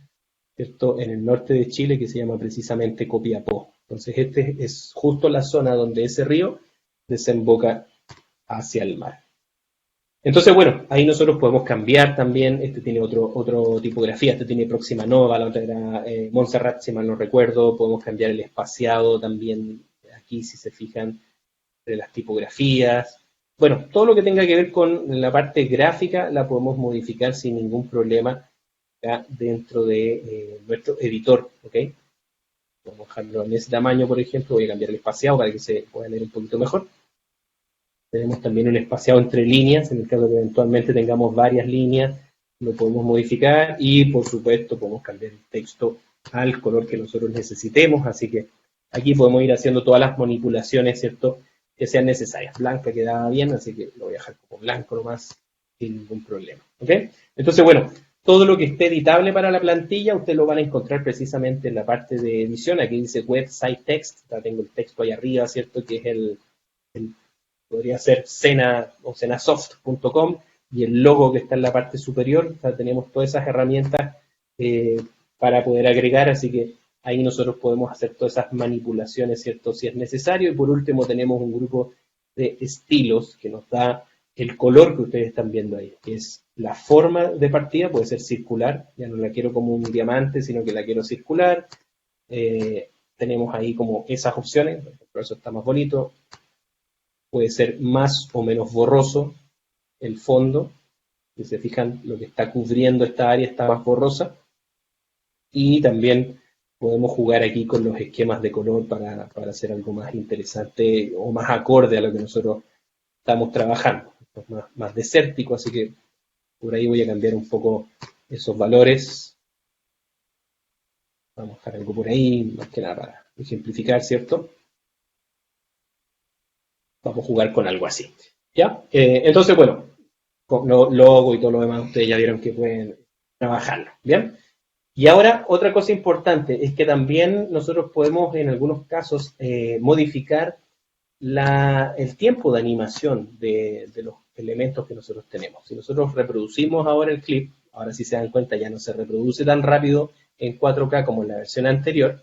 ¿cierto?, en el norte de Chile que se llama precisamente Copiapó. Entonces, este es justo la zona donde ese río desemboca hacia el mar. Entonces, bueno, ahí nosotros podemos cambiar también, este tiene otro tipografía, este tiene Próxima Nova, la otra era Montserrat, si mal no recuerdo, podemos cambiar el espaciado también, aquí si se fijan, de las tipografías. Bueno, todo lo que tenga que ver con la parte gráfica la podemos modificar sin ningún problema acá dentro de nuestro editor, ¿ok? Vamos a dejarlo en ese tamaño, por ejemplo, voy a cambiar el espaciado para que se pueda leer un poquito mejor. Tenemos también un espaciado entre líneas, en el caso de que eventualmente tengamos varias líneas, lo podemos modificar y, por supuesto, podemos cambiar el texto al color que nosotros necesitemos, así que aquí podemos ir haciendo todas las manipulaciones, ¿cierto?, que sean necesarias. Blanca quedaba bien, así que lo voy a dejar como blanco nomás, sin ningún problema, ¿ok? Entonces, bueno, todo lo que esté editable para la plantilla, usted lo van a encontrar precisamente en la parte de edición. Aquí dice Website Text, ya tengo el texto ahí arriba, ¿cierto?, que es podría ser Sena o senasoft.com, y el logo que está en la parte superior. O sea, tenemos todas esas herramientas para poder agregar, así que ahí nosotros podemos hacer todas esas manipulaciones, ¿cierto? Si es necesario. Y por último tenemos un grupo de estilos que nos da el color que ustedes están viendo ahí, que es la forma de partida, puede ser circular, ya no la quiero como un diamante, sino que la quiero circular. Tenemos ahí como esas opciones, por eso está más bonito. Puede ser más o menos borroso el fondo, si se fijan, lo que está cubriendo esta área está más borrosa. Y también podemos jugar aquí con los esquemas de color para hacer algo más interesante o más acorde a lo que nosotros estamos trabajando. Esto es más desértico, así que por ahí voy a cambiar un poco esos valores. Vamos a dejar algo por ahí, más que nada para ejemplificar, ¿cierto? Vamos a jugar con algo así. ¿Ya? Entonces, bueno, con logo y todo lo demás, ustedes ya vieron que pueden trabajarlo. ¿Bien? Y ahora, otra cosa importante es que también nosotros podemos, en algunos casos, modificar el tiempo de animación de los elementos que nosotros tenemos. Si nosotros reproducimos ahora el clip, ahora si se dan cuenta ya no se reproduce tan rápido en 4K como en la versión anterior,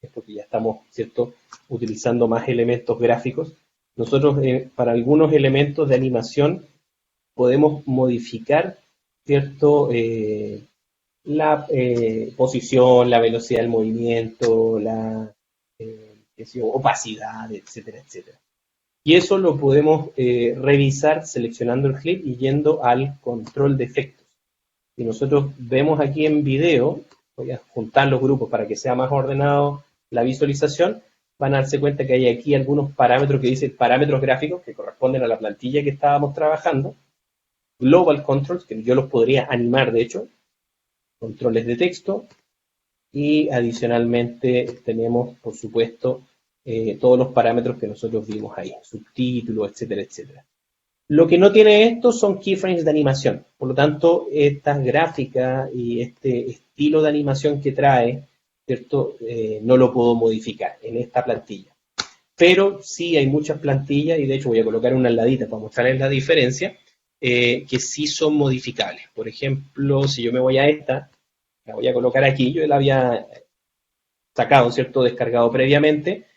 es porque ya estamos, ¿cierto?, utilizando más elementos gráficos. Nosotros, para algunos elementos de animación, podemos modificar, ¿cierto?, la posición, la velocidad del movimiento, la opacidad, etcétera, etcétera. Y eso lo podemos revisar seleccionando el clip y yendo al control de efectos. Si nosotros vemos aquí en video, voy a juntar los grupos para que sea más ordenado la visualización, van a darse cuenta que hay aquí algunos parámetros que dicen parámetros gráficos que corresponden a la plantilla que estábamos trabajando, Global Controls, que yo los podría animar de hecho, controles de texto, y adicionalmente tenemos, por supuesto, todos los parámetros que nosotros vimos ahí, subtítulos, etcétera, etcétera. Lo que no tiene esto son keyframes de animación, por lo tanto, estas gráficas y este estilo de animación que trae, ¿cierto? No lo puedo modificar en esta plantilla. Pero sí hay muchas plantillas, y de hecho voy a colocar una al ladito para mostrarles la diferencia, que sí son modificables. Por ejemplo, si yo me voy a esta, la voy a colocar aquí, yo la había sacado, ¿cierto? Descargado previamente,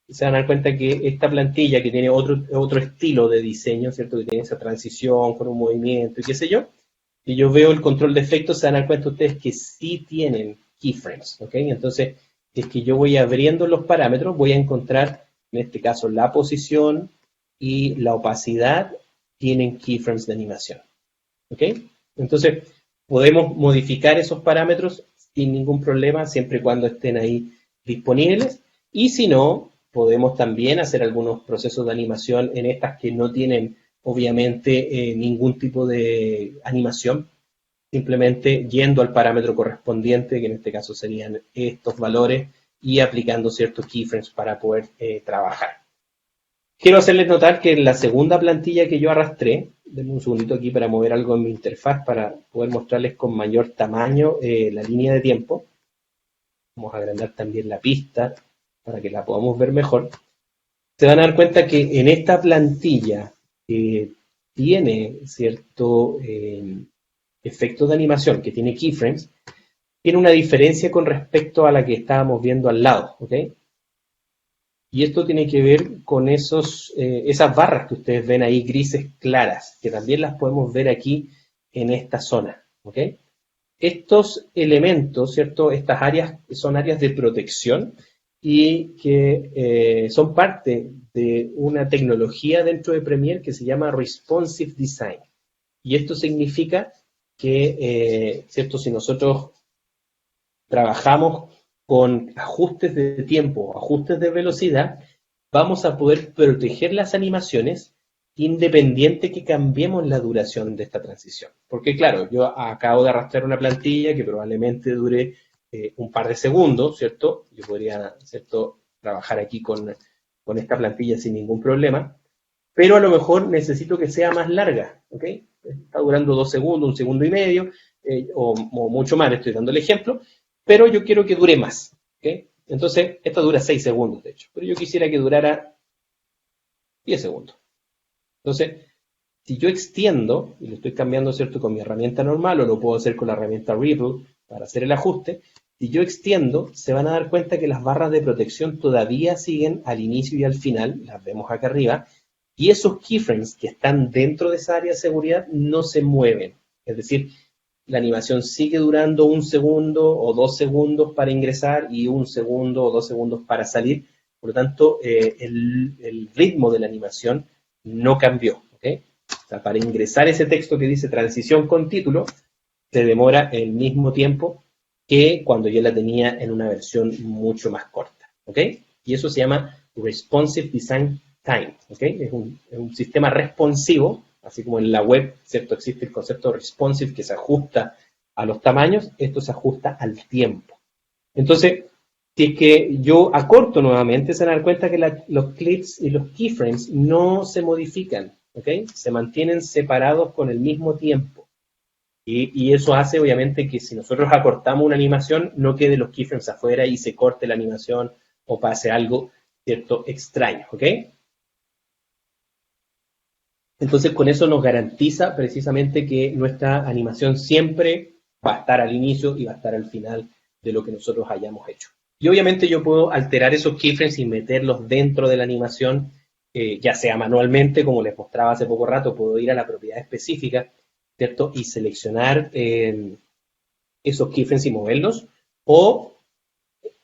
y se van a dar cuenta que esta plantilla que tiene otro estilo de diseño, ¿cierto? Que tiene esa transición con un movimiento y qué sé yo, y yo veo el control de efectos, se van a dar cuenta ustedes que sí tienen keyframes, ¿ok? Entonces, es que yo voy abriendo los parámetros, voy a encontrar, en este caso, la posición y la opacidad tienen keyframes de animación, ¿ok? Entonces, podemos modificar esos parámetros sin ningún problema, siempre y cuando estén ahí disponibles, y si no, podemos también hacer algunos procesos de animación en estas que no tienen, obviamente, ningún tipo de animación, simplemente yendo al parámetro correspondiente, que en este caso serían estos valores, y aplicando ciertos keyframes para poder trabajar. Quiero hacerles notar que en la segunda plantilla que yo arrastré, denme un segundito aquí para mover algo en mi interfaz para poder mostrarles con mayor tamaño la línea de tiempo. Vamos a agrandar también la pista para que la podamos ver mejor. Se van a dar cuenta que en esta plantilla tiene cierto efecto de animación, que tiene keyframes, tiene una diferencia con respecto a la que estábamos viendo al lado, ¿ok? Y esto tiene que ver con esas barras que ustedes ven ahí grises claras, que también las podemos ver aquí en esta zona, ¿ok? Estos elementos, ¿cierto? Estas áreas son áreas de protección y que son parte de una tecnología dentro de Premiere que se llama Responsive Design. Y esto significa que, ¿cierto? Si nosotros trabajamos con ajustes de tiempo, ajustes de velocidad, vamos a poder proteger las animaciones independiente que cambiemos la duración de esta transición. Porque claro, yo acabo de arrastrar una plantilla que probablemente dure un par de segundos, ¿cierto? Yo podría, ¿cierto?, trabajar aquí con esta plantilla sin ningún problema, pero a lo mejor necesito que sea más larga, ¿ok? Está durando 2 segundos, 1,5 segundos, o mucho más, estoy dando el ejemplo, pero yo quiero que dure más, ¿ok? Entonces, esta dura 6 segundos, de hecho, pero yo quisiera que durara 10 segundos. Entonces, si yo extiendo, y lo estoy cambiando, ¿cierto?, con mi herramienta normal, o lo puedo hacer con la herramienta Ripple para hacer el ajuste, si yo extiendo, se van a dar cuenta que las barras de protección todavía siguen al inicio y al final, las vemos acá arriba, y esos keyframes que están dentro de esa área de seguridad no se mueven. Es decir, la animación sigue durando 1 segundo o 2 segundos para ingresar y 1 segundo o 2 segundos para salir. Por lo tanto, el ritmo de la animación no cambió. ¿Okay? O sea, para ingresar ese texto que dice transición con título, se demora el mismo tiempo que cuando yo la tenía en una versión mucho más corta. ¿Okay? Y eso se llama Responsive Design Time. ¿Okay? Es un sistema responsivo, así como en la web, ¿cierto? Existe el concepto responsive que se ajusta a los tamaños, esto se ajusta al tiempo. Entonces, si es que yo acorto nuevamente, se van a dar cuenta que los clips y los keyframes no se modifican, ¿ok? Se mantienen separados con el mismo tiempo. Y eso hace, obviamente, que si nosotros acortamos una animación, no quede los keyframes afuera y se corte la animación o pase algo, ¿cierto?, extraño, ¿ok? Entonces, con eso nos garantiza precisamente que nuestra animación siempre va a estar al inicio y va a estar al final de lo que nosotros hayamos hecho. Y obviamente yo puedo alterar esos keyframes y meterlos dentro de la animación, ya sea manualmente, como les mostraba hace poco rato, puedo ir a la propiedad específica, ¿cierto? Y seleccionar esos keyframes y moverlos, o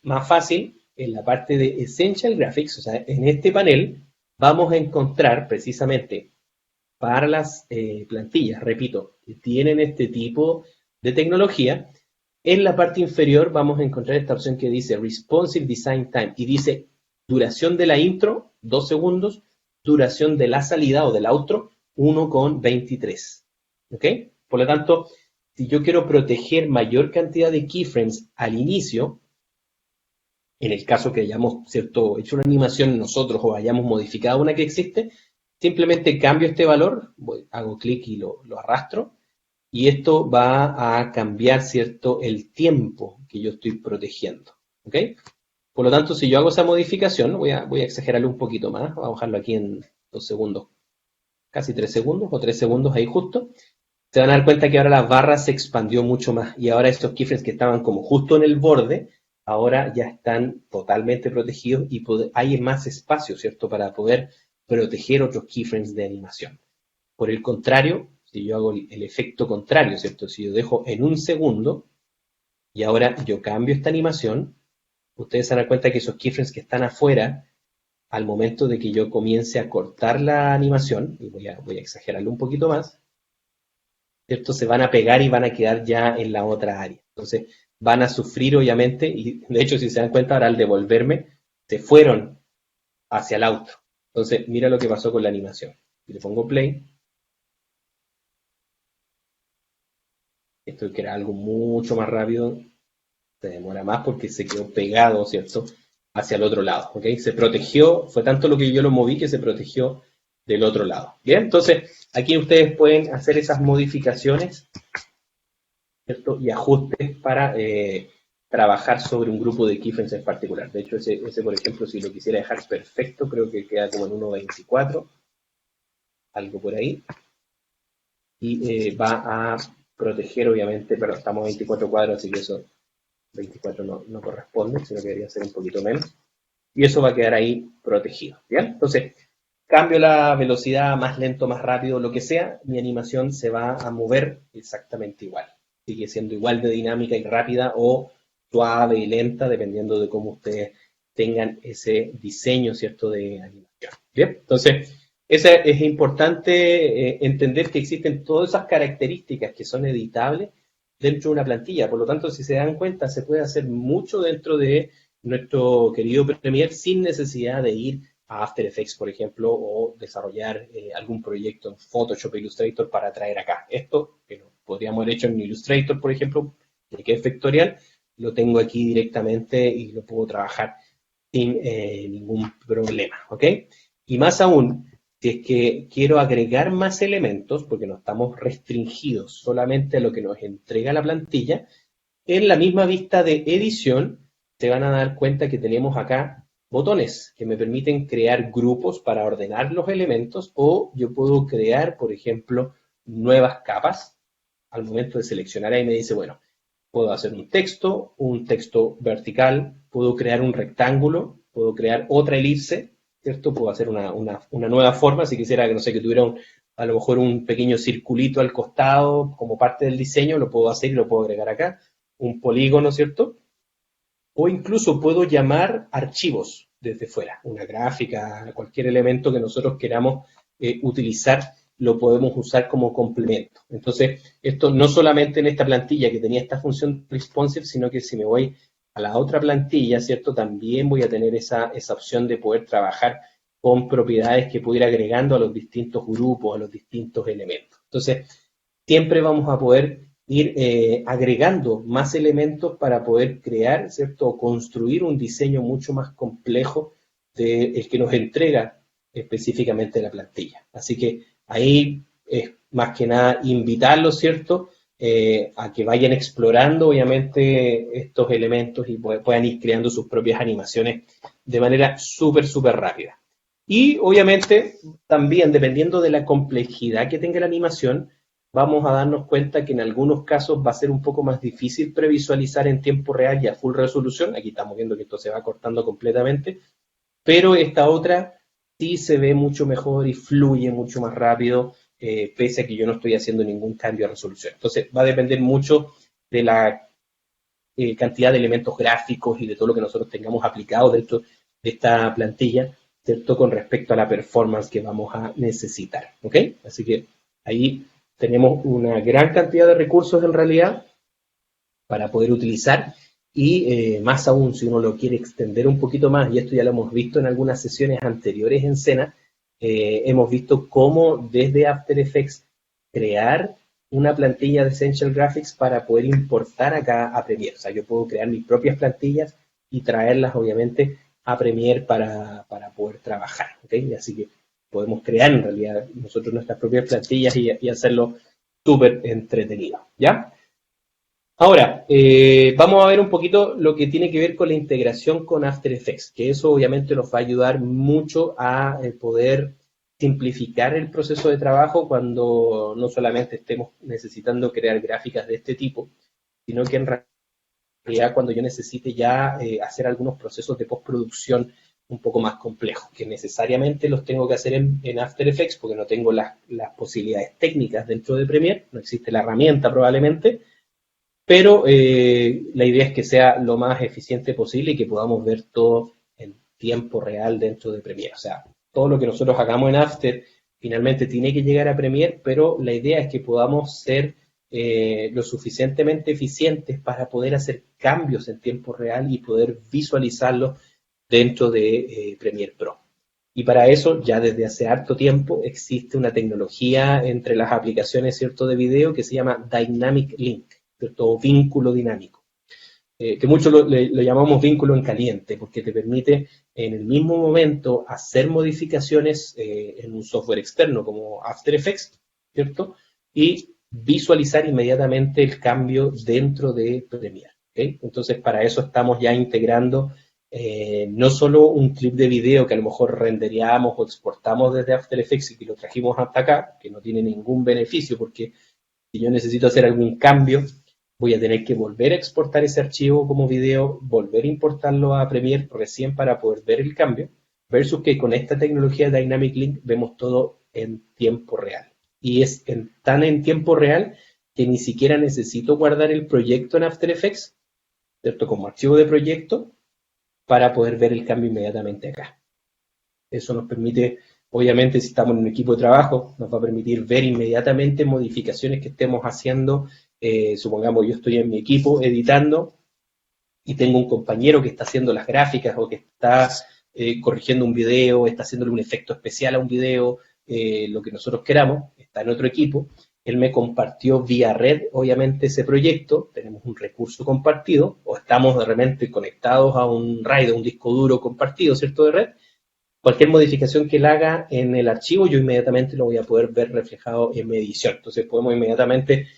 más fácil, en la parte de Essential Graphics, o sea, en este panel, vamos a encontrar precisamente para las plantillas, repito, que tienen este tipo de tecnología. En la parte inferior vamos a encontrar esta opción que dice Responsive Design Time y dice duración de la intro, 2 segundos, duración de la salida o del outro, 1,23. ¿Ok? Por lo tanto, si yo quiero proteger mayor cantidad de keyframes al inicio, en el caso que hayamos, ¿cierto?, hecho una animación nosotros o hayamos modificado una que existe, simplemente cambio este valor, hago clic y lo arrastro, y esto va a cambiar, ¿cierto?, el tiempo que yo estoy protegiendo. ¿Ok? Por lo tanto, si yo hago esa modificación, voy a exagerarlo un poquito más, voy a bajarlo aquí en 2 segundos, casi 3 segundos o 3 segundos ahí justo, se van a dar cuenta que ahora la barra se expandió mucho más y ahora estos keyframes que estaban como justo en el borde, ahora ya están totalmente protegidos y hay más espacio, ¿cierto?, para poder proteger otros keyframes de animación. Por el contrario, si yo hago el efecto contrario, ¿cierto?, si yo dejo en 1 segundo y ahora yo cambio esta animación, ustedes se dan cuenta que esos keyframes que están afuera, al momento de que yo comience a cortar la animación, y voy a exagerarlo un poquito más, ¿cierto?, se van a pegar y van a quedar ya en la otra área. Entonces, van a sufrir, obviamente, y de hecho, si se dan cuenta, ahora al devolverme, se fueron hacia el outro. Entonces, mira lo que pasó con la animación. Si le pongo play, esto que era algo mucho más rápido, se demora más porque se quedó pegado, ¿cierto?, hacia el otro lado, ¿ok? Se protegió, fue tanto lo que yo lo moví que se protegió del otro lado. Bien, entonces, aquí ustedes pueden hacer esas modificaciones, ¿cierto?, y ajustes para trabajar sobre un grupo de keyframes en particular. De hecho, ese, por ejemplo, si lo quisiera dejar perfecto, creo que queda como en 1.24, algo por ahí, y va a proteger, obviamente, pero estamos a 24 cuadros, así que eso 24 no corresponde, sino que debería ser un poquito menos, y eso va a quedar ahí protegido. ¿Bien? Entonces, cambio la velocidad, más lento, más rápido, lo que sea, mi animación se va a mover exactamente igual. Sigue siendo igual de dinámica y rápida o suave y lenta, dependiendo de cómo ustedes tengan ese diseño, ¿cierto?, de animación. Bien, entonces, es importante entender que existen todas esas características que son editables dentro de una plantilla. Por lo tanto, si se dan cuenta, se puede hacer mucho dentro de nuestro querido Premiere sin necesidad de ir a After Effects, por ejemplo, o desarrollar algún proyecto en Photoshop o Illustrator para traer acá. Esto, que lo podríamos haber hecho en Illustrator, por ejemplo, que es vectorial, lo tengo aquí directamente y lo puedo trabajar sin ningún problema, ¿ok? Y más aún, si es que quiero agregar más elementos, porque no estamos restringidos solamente a lo que nos entrega la plantilla, en la misma vista de edición se van a dar cuenta que tenemos acá botones que me permiten crear grupos para ordenar los elementos, o yo puedo crear, por ejemplo, nuevas capas. Al momento de seleccionar ahí me dice, bueno, puedo hacer un texto vertical, puedo crear un rectángulo, puedo crear otra elipse, ¿cierto? Puedo hacer una nueva forma, si quisiera que, no sé, que tuviera a lo mejor un pequeño circulito al costado como parte del diseño, lo puedo hacer y lo puedo agregar acá, un polígono, ¿cierto? O incluso puedo llamar archivos desde fuera, una gráfica, cualquier elemento que nosotros queramos utilizar, lo podemos usar como complemento. Entonces, esto no solamente en esta plantilla que tenía esta función responsive, sino que si me voy a la otra plantilla, ¿cierto? También voy a tener esa opción de poder trabajar con propiedades que puedo ir agregando a los distintos grupos, a los distintos elementos. Entonces, siempre vamos a poder ir agregando más elementos para poder crear, ¿cierto? O construir un diseño mucho más complejo del que nos entrega específicamente la plantilla. Así que ahí es más que nada invitarlos, ¿cierto? A que vayan explorando, obviamente, estos elementos y puedan ir creando sus propias animaciones de manera súper, súper rápida. Y obviamente también, dependiendo de la complejidad que tenga la animación, vamos a darnos cuenta que en algunos casos va a ser un poco más difícil previsualizar en tiempo real y a full resolución. Aquí estamos viendo que esto se va cortando completamente, pero esta otra sí se ve mucho mejor y fluye mucho más rápido, pese a que yo no estoy haciendo ningún cambio de resolución. Entonces va a depender mucho de la cantidad de elementos gráficos y de todo lo que nosotros tengamos aplicado dentro de esta plantilla, ¿cierto? Con respecto a la performance que vamos a necesitar, ¿ok? Así que ahí tenemos una gran cantidad de recursos en realidad para poder utilizar y más aún si uno lo quiere extender un poquito más, y esto ya lo hemos visto en algunas sesiones anteriores en Sena, hemos visto cómo desde After Effects crear una plantilla de Essential Graphics para poder importar acá a Premiere. O sea, yo puedo crear mis propias plantillas y traerlas obviamente a Premiere para poder trabajar, ¿ok? Así que podemos crear en realidad nosotros nuestras propias plantillas y hacerlo súper entretenido, ¿ya? Ahora, vamos a ver un poquito lo que tiene que ver con la integración con After Effects, que eso obviamente nos va a ayudar mucho a poder simplificar el proceso de trabajo cuando no solamente estemos necesitando crear gráficas de este tipo, sino que en realidad cuando yo necesite ya hacer algunos procesos de postproducción un poco más complejos, que necesariamente los tengo que hacer en After Effects porque no tengo las posibilidades técnicas dentro de Premiere, no existe la herramienta probablemente, pero la idea es que sea lo más eficiente posible y que podamos ver todo en tiempo real dentro de Premiere. O sea, todo lo que nosotros hagamos en After finalmente tiene que llegar a Premiere, pero la idea es que podamos ser lo suficientemente eficientes para poder hacer cambios en tiempo real y poder visualizarlos dentro de Premiere Pro. Y para eso, ya desde hace harto tiempo, existe una tecnología entre las aplicaciones, ¿cierto?, de video que se llama Dynamic Link, ¿cierto?, o vínculo dinámico, que muchos lo llamamos vínculo en caliente, porque te permite en el mismo momento hacer modificaciones en un software externo como After Effects, ¿cierto?, y visualizar inmediatamente el cambio dentro de Premiere, ¿okay? Entonces, para eso estamos ya integrando no solo un clip de video que a lo mejor renderíamos o exportamos desde After Effects y que lo trajimos hasta acá, que no tiene ningún beneficio porque si yo necesito hacer algún cambio, voy a tener que volver a exportar ese archivo como video, volver a importarlo a Premiere recién para poder ver el cambio, versus que con esta tecnología de Dynamic Link vemos todo en tiempo real. Y es tan en tiempo real que ni siquiera necesito guardar el proyecto en After Effects, ¿cierto?, como archivo de proyecto, para poder ver el cambio inmediatamente acá. Eso nos permite, obviamente, si estamos en un equipo de trabajo, nos va a permitir ver inmediatamente modificaciones que estemos haciendo. Supongamos yo estoy en mi equipo editando y tengo un compañero que está haciendo las gráficas o que está corrigiendo un video, está haciéndole un efecto especial a un video, lo que nosotros queramos, está en otro equipo. Él me compartió vía red, obviamente, ese proyecto, tenemos un recurso compartido, o estamos de repente conectados a un RAID, a un disco duro compartido, ¿cierto?, de red. Cualquier modificación que él haga en el archivo, yo inmediatamente lo voy a poder ver reflejado en mi edición. Entonces podemos inmediatamente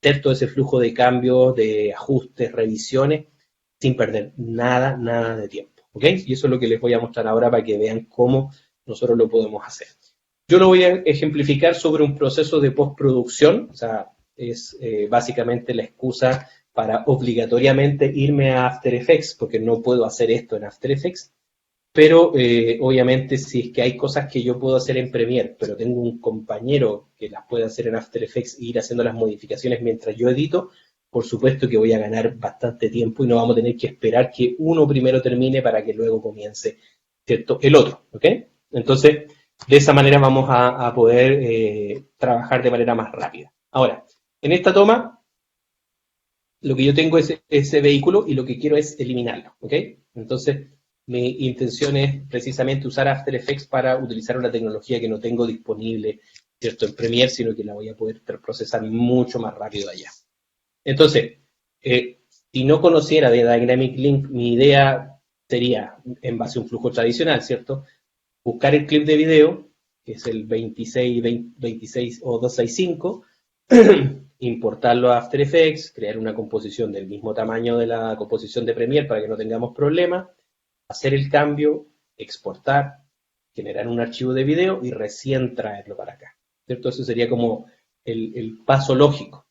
hacer todo ese flujo de cambios, de ajustes, revisiones, sin perder nada de tiempo. ¿ok? Y eso es lo que les voy a mostrar ahora para que vean cómo nosotros lo podemos hacer. Yo lo voy a ejemplificar sobre un proceso de postproducción, o sea, es básicamente la excusa para obligatoriamente irme a After Effects, porque no puedo hacer esto en After Effects, pero obviamente si es que hay cosas que yo puedo hacer en Premiere, pero tengo un compañero que las puede hacer en After Effects e ir haciendo las modificaciones mientras yo edito, por supuesto que voy a ganar bastante tiempo y no vamos a tener que esperar que uno primero termine para que luego comience, ¿cierto?, el otro, ¿ok? Entonces, de esa manera vamos a poder trabajar de manera más rápida. Ahora, en esta toma, lo que yo tengo es ese vehículo y lo que quiero es eliminarlo, ¿ok? Entonces, mi intención es precisamente usar After Effects para utilizar una tecnología que no tengo disponible, ¿cierto?, en Premiere, sino que la voy a poder procesar mucho más rápido allá. Entonces, si no conociera de Dynamic Link, mi idea sería, en base a un flujo tradicional, ¿cierto?, buscar el clip de video, que es el 26 o 265, importarlo a After Effects, crear una composición del mismo tamaño de la composición de Premiere para que no tengamos problemas, hacer el cambio, exportar, generar un archivo de video y recién traerlo para acá, ¿cierto? Eso sería como el paso lógico.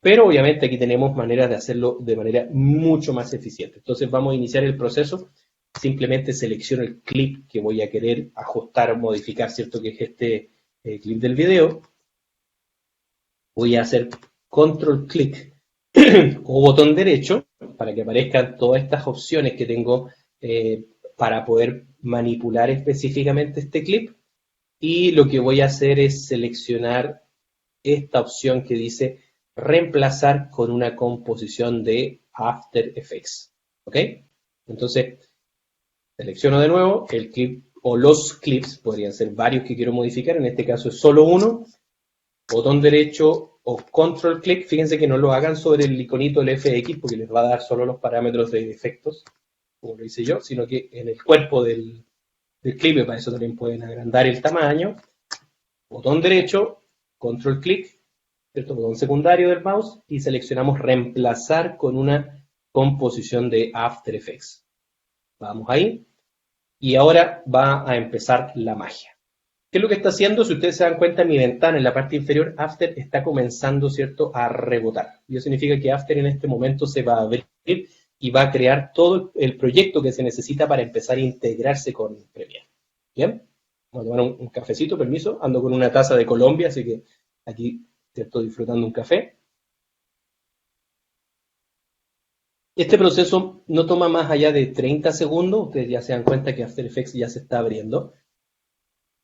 Pero obviamente aquí tenemos maneras de hacerlo de manera mucho más eficiente. Entonces vamos a iniciar el proceso. Simplemente selecciono el clip que voy a querer ajustar o modificar, ¿cierto?, que es este clip del video. Voy a hacer control clic o botón derecho para que aparezcan todas estas opciones que tengo para poder manipular específicamente este clip. Y lo que voy a hacer es seleccionar esta opción que dice reemplazar con una composición de After Effects. ¿Ok? Entonces, selecciono de nuevo el clip o los clips, podrían ser varios que quiero modificar, en este caso es solo uno, botón derecho o control click, fíjense que no lo hagan sobre el iconito del FX porque les va a dar solo los parámetros de efectos, como lo hice yo, sino que en el cuerpo del clip, y para eso también pueden agrandar el tamaño, botón derecho, control click, ¿cierto?, botón secundario del mouse y seleccionamos reemplazar con una composición de After Effects. Vamos ahí. Y ahora va a empezar la magia. ¿Qué es lo que está haciendo? Si ustedes se dan cuenta, mi ventana en la parte inferior, After, está comenzando, ¿cierto?, a rebotar. Y eso significa que After en este momento se va a abrir y va a crear todo el proyecto que se necesita para empezar a integrarse con Premiere. ¿Bien? Vamos a tomar un cafecito, permiso. Ando con una taza de Colombia, así que aquí estoy disfrutando un café. Este proceso no toma más allá de 30 segundos. Ustedes ya se dan cuenta que After Effects ya se está abriendo.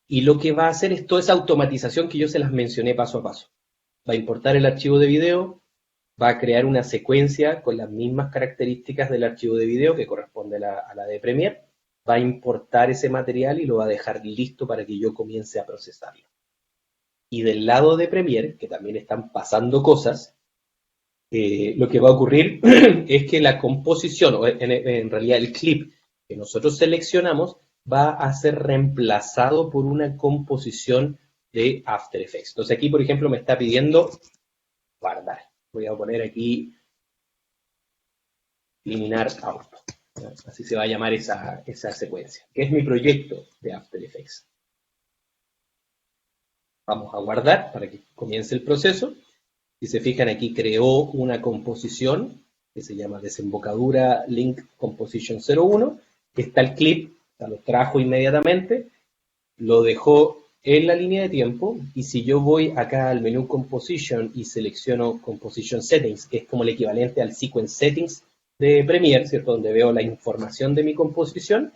Y lo que va a hacer es toda esa automatización que yo se las mencioné paso a paso. Va a importar el archivo de video, va a crear una secuencia con las mismas características del archivo de video que corresponde a la de Premiere, va a importar ese material y lo va a dejar listo para que yo comience a procesarlo. Y del lado de Premiere, que también están pasando cosas, lo que va a ocurrir es que la composición, o en realidad el clip que nosotros seleccionamos, va a ser reemplazado por una composición de After Effects. Entonces aquí, por ejemplo, me está pidiendo guardar. Voy a poner aquí eliminar auto. Así se va a llamar esa secuencia, que es mi proyecto de After Effects. Vamos a guardar para que comience el proceso. Si se fijan, aquí creó una composición que se llama Desembocadura Link Composition 01, que está el clip, lo trajo inmediatamente, lo dejó en la línea de tiempo, y si yo voy acá al menú Composition y selecciono Composition Settings, que es como el equivalente al Sequence Settings de Premiere, ¿cierto?, donde veo la información de mi composición,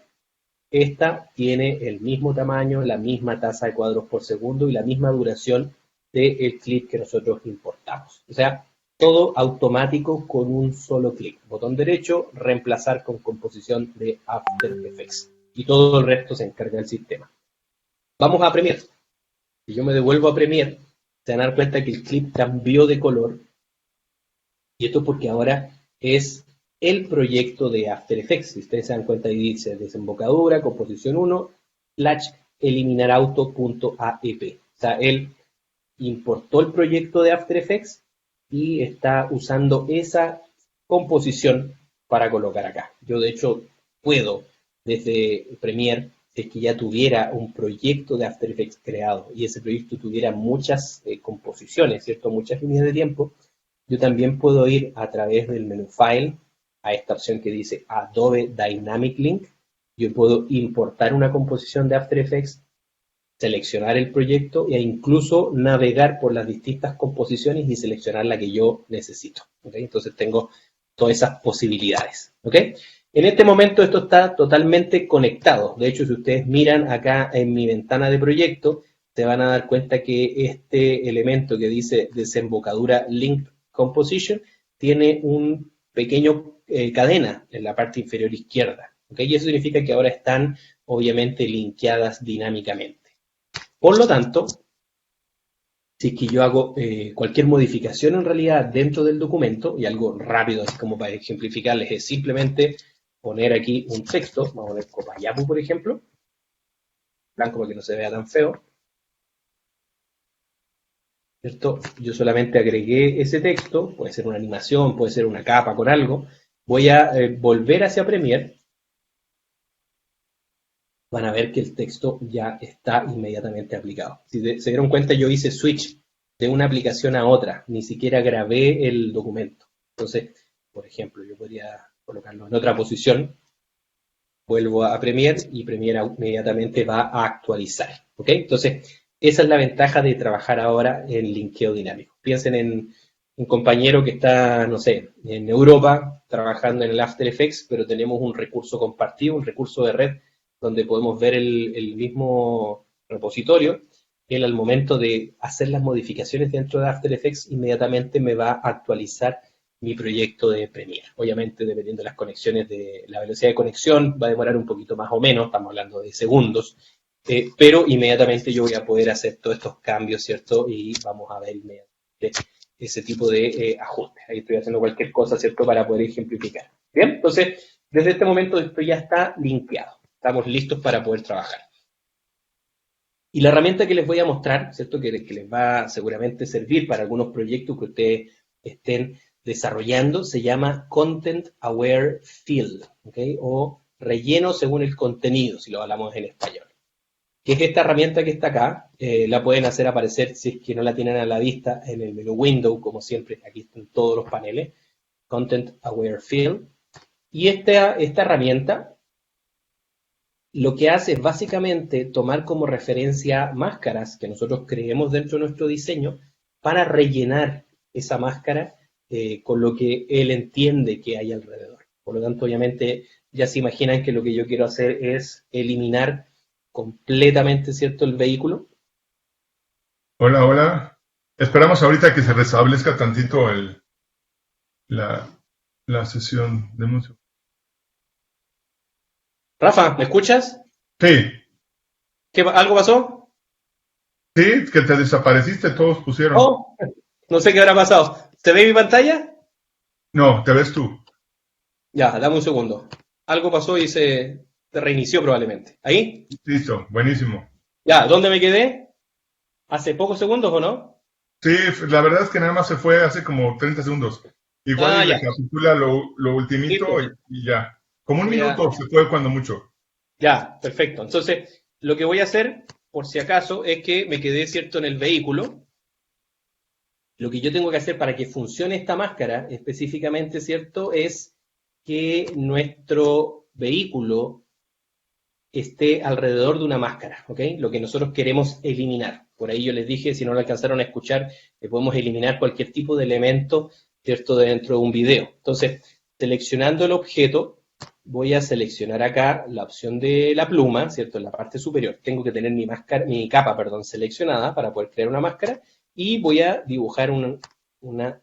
esta tiene el mismo tamaño, la misma tasa de cuadros por segundo y la misma duración del clip que nosotros importamos. O sea, todo automático con un solo clic. Botón derecho, reemplazar con composición de After Effects. Y todo el resto se encarga del sistema. Vamos a Premiere. Si yo me devuelvo a Premiere, se van a dar cuenta que el clip cambió de color. Y esto porque ahora es el proyecto de After Effects. Si ustedes se dan cuenta, ahí dice desembocadura, composición 1, / eliminar auto.aep. O sea, él importó el proyecto de After Effects y está usando esa composición para colocar acá. Yo, de hecho, puedo desde Premiere, si es que ya tuviera un proyecto de After Effects creado y ese proyecto tuviera muchas composiciones, ¿cierto? Muchas líneas de tiempo, yo también puedo ir a través del menú File a esta opción que dice Adobe Dynamic Link. Yo puedo importar una composición de After Effects, seleccionar el proyecto e incluso navegar por las distintas composiciones y seleccionar la que yo necesito. ¿Okay? Entonces tengo todas esas posibilidades. ¿Okay? En este momento esto está totalmente conectado. De hecho, si ustedes miran acá en mi ventana de proyecto, se van a dar cuenta que este elemento que dice desembocadura Link Composition tiene un pequeño cadena en la parte inferior izquierda. ¿Okay? Y eso significa que ahora están obviamente linkeadas dinámicamente. Por lo tanto, si es que yo hago cualquier modificación en realidad dentro del documento, y algo rápido, así como para ejemplificarles, es simplemente poner aquí un texto, vamos a poner Copayapu, por ejemplo, blanco para que no se vea tan feo, ¿cierto? Yo solamente agregué ese texto, puede ser una animación, puede ser una capa con algo, voy a volver hacia Premiere, van a ver que el texto ya está inmediatamente aplicado. Si se dieron cuenta, yo hice switch de una aplicación a otra, ni siquiera grabé el documento. Entonces, por ejemplo, yo podría colocarlo en otra posición, vuelvo a Premiere y Premiere inmediatamente va a actualizar. ¿Ok? Entonces, esa es la ventaja de trabajar ahora en linkeo dinámico. Piensen en un compañero que está, no sé, en Europa trabajando en el After Effects, pero tenemos un recurso compartido, un recurso de red donde podemos ver el mismo repositorio. Él al momento de hacer las modificaciones dentro de After Effects inmediatamente me va a actualizar mi proyecto de Premiere. Obviamente, dependiendo de las conexiones, de la velocidad de conexión, va a demorar un poquito más o menos, estamos hablando de segundos, pero inmediatamente yo voy a poder hacer todos estos cambios, ¿cierto? Y vamos a ver inmediatamente ese tipo de ajustes. Ahí estoy haciendo cualquier cosa, ¿cierto? Para poder ejemplificar. Bien, entonces, desde este momento esto ya está limpiado. Estamos listos para poder trabajar. Y la herramienta que les voy a mostrar, ¿cierto? Que les va a seguramente servir para algunos proyectos que ustedes estén desarrollando, se llama Content Aware Fill, ¿ok? O relleno según el contenido, si lo hablamos en español. Que es esta herramienta que está acá, la pueden hacer aparecer si es que no la tienen a la vista en el menú Window, como siempre, aquí están todos los paneles, Content Aware Fill. Y esta herramienta lo que hace es básicamente tomar como referencia máscaras que nosotros creemos dentro de nuestro diseño para rellenar esa máscara con lo que él entiende que hay alrededor. Por lo tanto, obviamente, ya se imaginan que lo que yo quiero hacer es eliminar completamente, ¿cierto?, el vehículo. Hola, hola. Esperamos ahorita que se restablezca tantito la, la sesión de música. Rafa, ¿me escuchas? Sí, ¿Algo pasó? sí, que te desapareciste, todos pusieron. Oh, no sé qué habrá pasado. ¿Se ve mi pantalla? No, te ves tú. Ya, dame un segundo. Algo pasó y se reinició probablemente. ¿Ahí? Listo, buenísimo. Ya, ¿dónde me quedé? ¿Hace pocos segundos o no? Sí, la verdad es que nada más se fue hace como 30 segundos. Igual y Ah, ya. recapitula lo Sí, ultimito pues, y ya. Como un voy a... minuto se fue cuando mucho. Ya, perfecto. Entonces, lo que voy a hacer, por si acaso, es que me quedé, ¿cierto?, en el vehículo. Lo que yo tengo que hacer para que funcione esta máscara específicamente, ¿cierto?, es que nuestro vehículo esté alrededor de una máscara, ¿ok? Lo que nosotros queremos eliminar. Por ahí yo les dije, si no lo alcanzaron a escuchar, que podemos eliminar cualquier tipo de elemento, ¿cierto?, dentro de un video. Entonces, seleccionando el objeto, voy a seleccionar acá la opción de la pluma, ¿cierto?, en la parte superior. Tengo que tener mi capa, perdón, seleccionada para poder crear una máscara y voy a dibujar una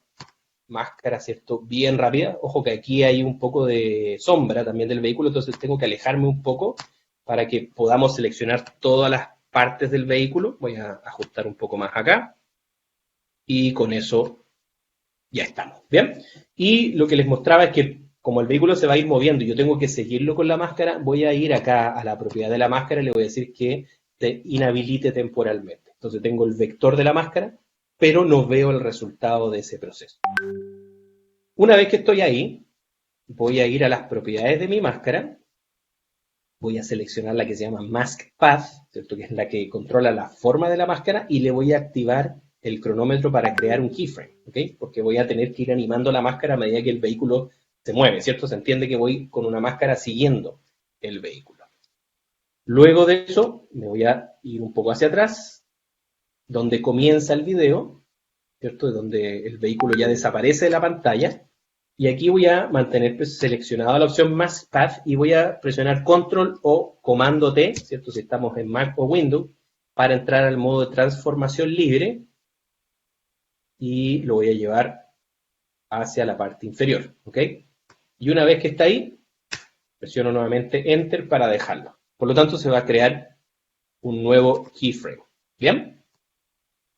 máscara, ¿cierto?, bien rápida. Ojo que aquí hay un poco de sombra también del vehículo, entonces tengo que alejarme un poco para que podamos seleccionar todas las partes del vehículo. Voy a ajustar un poco más acá y con eso ya estamos, ¿bien? Y lo que les mostraba es que como el vehículo se va a ir moviendo y yo tengo que seguirlo con la máscara, voy a ir acá a la propiedad de la máscara y le voy a decir que te inhabilite temporalmente. Entonces tengo el vector de la máscara, pero no veo el resultado de ese proceso. Una vez que estoy ahí, voy a ir a las propiedades de mi máscara voy a seleccionar la que se llama Mask Path, ¿cierto? Que es la que controla la forma de la máscara, y le voy a activar el cronómetro para crear un keyframe, ¿ok? Porque voy a tener que ir animando la máscara a medida que el vehículo se mueve, ¿cierto? Se entiende que voy con una máscara siguiendo el vehículo. Luego de eso, me voy a ir un poco hacia atrás, donde comienza el video, ¿cierto? Donde el vehículo ya desaparece de la pantalla. Y aquí voy a mantener seleccionada la opción Mask Path y voy a presionar Control o Comando T, ¿cierto? Si estamos en Mac o Windows, para entrar al modo de transformación libre y lo voy a llevar hacia la parte inferior, ¿ok? Y una vez que está ahí, presiono nuevamente Enter para dejarlo. Por lo tanto, se va a crear un nuevo keyframe. ¿Bien?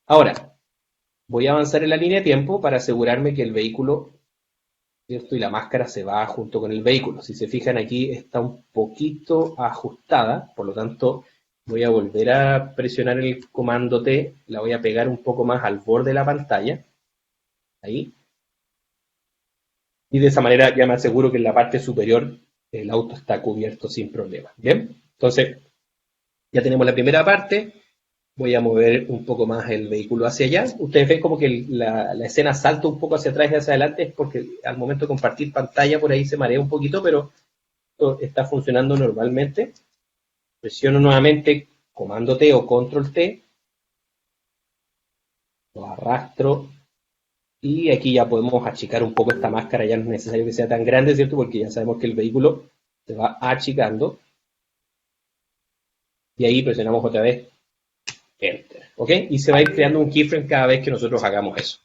Ahora, voy a avanzar en la línea de tiempo para asegurarme que el vehículo, ¿cierto? Y la máscara se va junto con el vehículo. Si se fijan aquí está un poquito ajustada, por lo tanto voy a volver a presionar el comando T, la voy a pegar un poco más al borde de la pantalla, ahí, y de esa manera ya me aseguro que en la parte superior el auto está cubierto sin problema. Bien, entonces ya tenemos la primera parte. Voy a mover un poco más el vehículo hacia allá. Ustedes ven como que la escena salta un poco hacia atrás y hacia adelante, es porque al momento de compartir pantalla por ahí se marea un poquito, pero está funcionando normalmente. Presiono nuevamente comando T o control T, lo arrastro y aquí ya podemos achicar un poco esta máscara, ya no es necesario que sea tan grande, ¿cierto? Porque ya sabemos que el vehículo se va achicando y ahí presionamos otra vez Enter, ¿ok? Y se va a ir creando un keyframe cada vez que nosotros hagamos eso.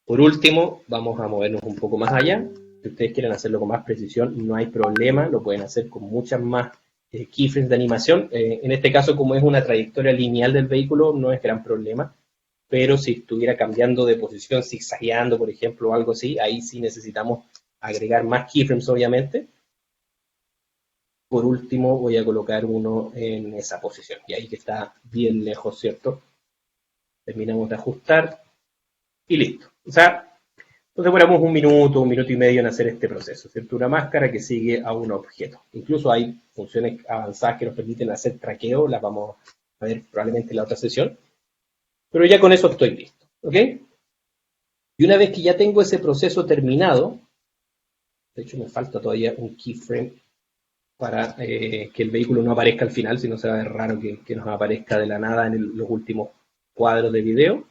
Por último, vamos a movernos un poco más allá. Si ustedes quieren hacerlo con más precisión, no hay problema, lo pueden hacer con muchas más keyframes de animación. En este caso, como es una trayectoria lineal del vehículo, no es gran problema, pero si estuviera cambiando de posición, zigzagueando, por ejemplo, o algo así, ahí sí necesitamos agregar más keyframes, obviamente. Por último, voy a colocar uno en esa posición, y ahí que está bien lejos, ¿cierto? Terminamos de ajustar y listo. O sea, nos demoramos un minuto y medio en hacer este proceso, ¿cierto? Una máscara que sigue a un objeto. Incluso hay funciones avanzadas que nos permiten hacer traqueo, las vamos a ver probablemente en la otra sesión. Pero ya con eso estoy listo, ¿ok? Y una vez que ya tengo ese proceso terminado, de hecho me falta todavía un keyframe para que el vehículo no aparezca al final, si no se va a ver raro que nos aparezca de la nada en los últimos cuadros de video.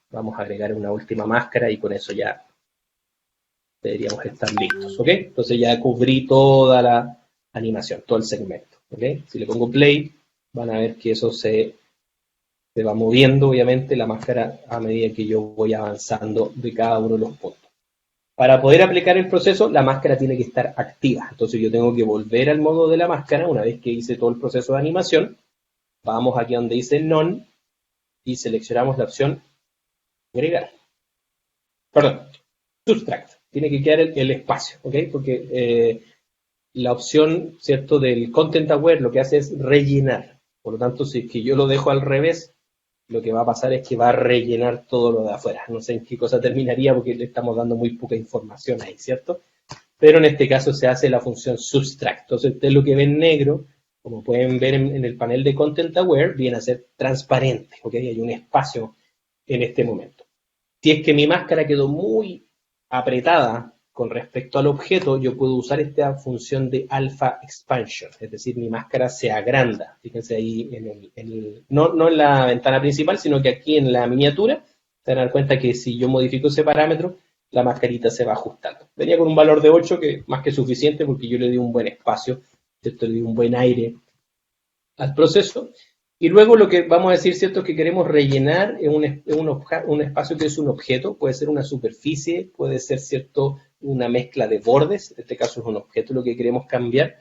Vamos a agregar una última máscara y con eso ya deberíamos estar listos, ¿ok? Entonces ya cubrí toda la animación, todo el segmento, ¿ok? Si le pongo play, van a ver que eso se va moviendo, obviamente, la máscara a medida que yo voy avanzando de cada uno de los puntos. Para poder aplicar el proceso, la máscara tiene que estar activa. Entonces yo tengo que volver al modo de la máscara una vez que hice todo el proceso de animación. Vamos aquí donde dice None y seleccionamos la opción agregar. Perdón, subtract. Tiene que quedar el espacio, ¿ok? Porque la opción, ¿cierto?, del Content Aware lo que hace es rellenar. Por lo tanto, si es que yo lo dejo al revés, lo que va a pasar es que va a rellenar todo lo de afuera. No sé en qué cosa terminaría porque le estamos dando muy poca información ahí, ¿cierto? Pero en este caso se hace la función subtract. Entonces, ustedes lo que ven negro, como pueden ver en el panel de Content Aware, viene a ser transparente, ¿ok? Hay un espacio en este momento. Si es que mi máscara quedó muy apretada con respecto al objeto, yo puedo usar esta función de alpha expansion, es decir, mi máscara se agranda. Fíjense ahí, no en la ventana principal, sino que aquí en la miniatura, se van a dar cuenta que si yo modifico ese parámetro, la mascarita se va ajustando. Venía con un valor de 8, que más que suficiente porque yo le di un buen espacio, ¿cierto? Le di un buen aire al proceso. Y luego lo que vamos a decir, ¿cierto?, es que queremos rellenar un espacio que es un objeto, puede ser una superficie, puede ser, ¿cierto?, una mezcla de bordes, en este caso es un objeto lo que queremos cambiar.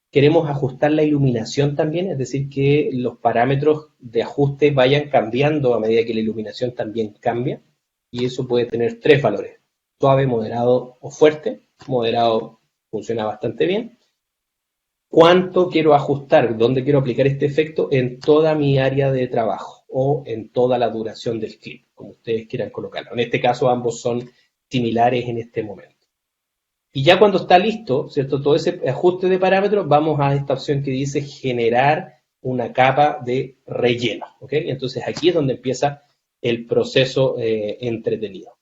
Queremos ajustar la iluminación también, es decir, que los parámetros de ajuste vayan cambiando a medida que la iluminación también cambia, y eso puede tener 3 valores: suave, moderado o fuerte. Moderado funciona bastante bien. ¿Cuánto quiero ajustar? ¿Dónde quiero aplicar este efecto? En toda mi área de trabajo o en toda la duración del clip, como ustedes quieran colocarlo. En este caso ambos son similares en este momento. Y ya cuando está listo, ¿cierto? Todo ese ajuste de parámetros, vamos a esta opción que dice generar una capa de relleno, ¿ok? Entonces aquí es donde empieza el proceso entretenido.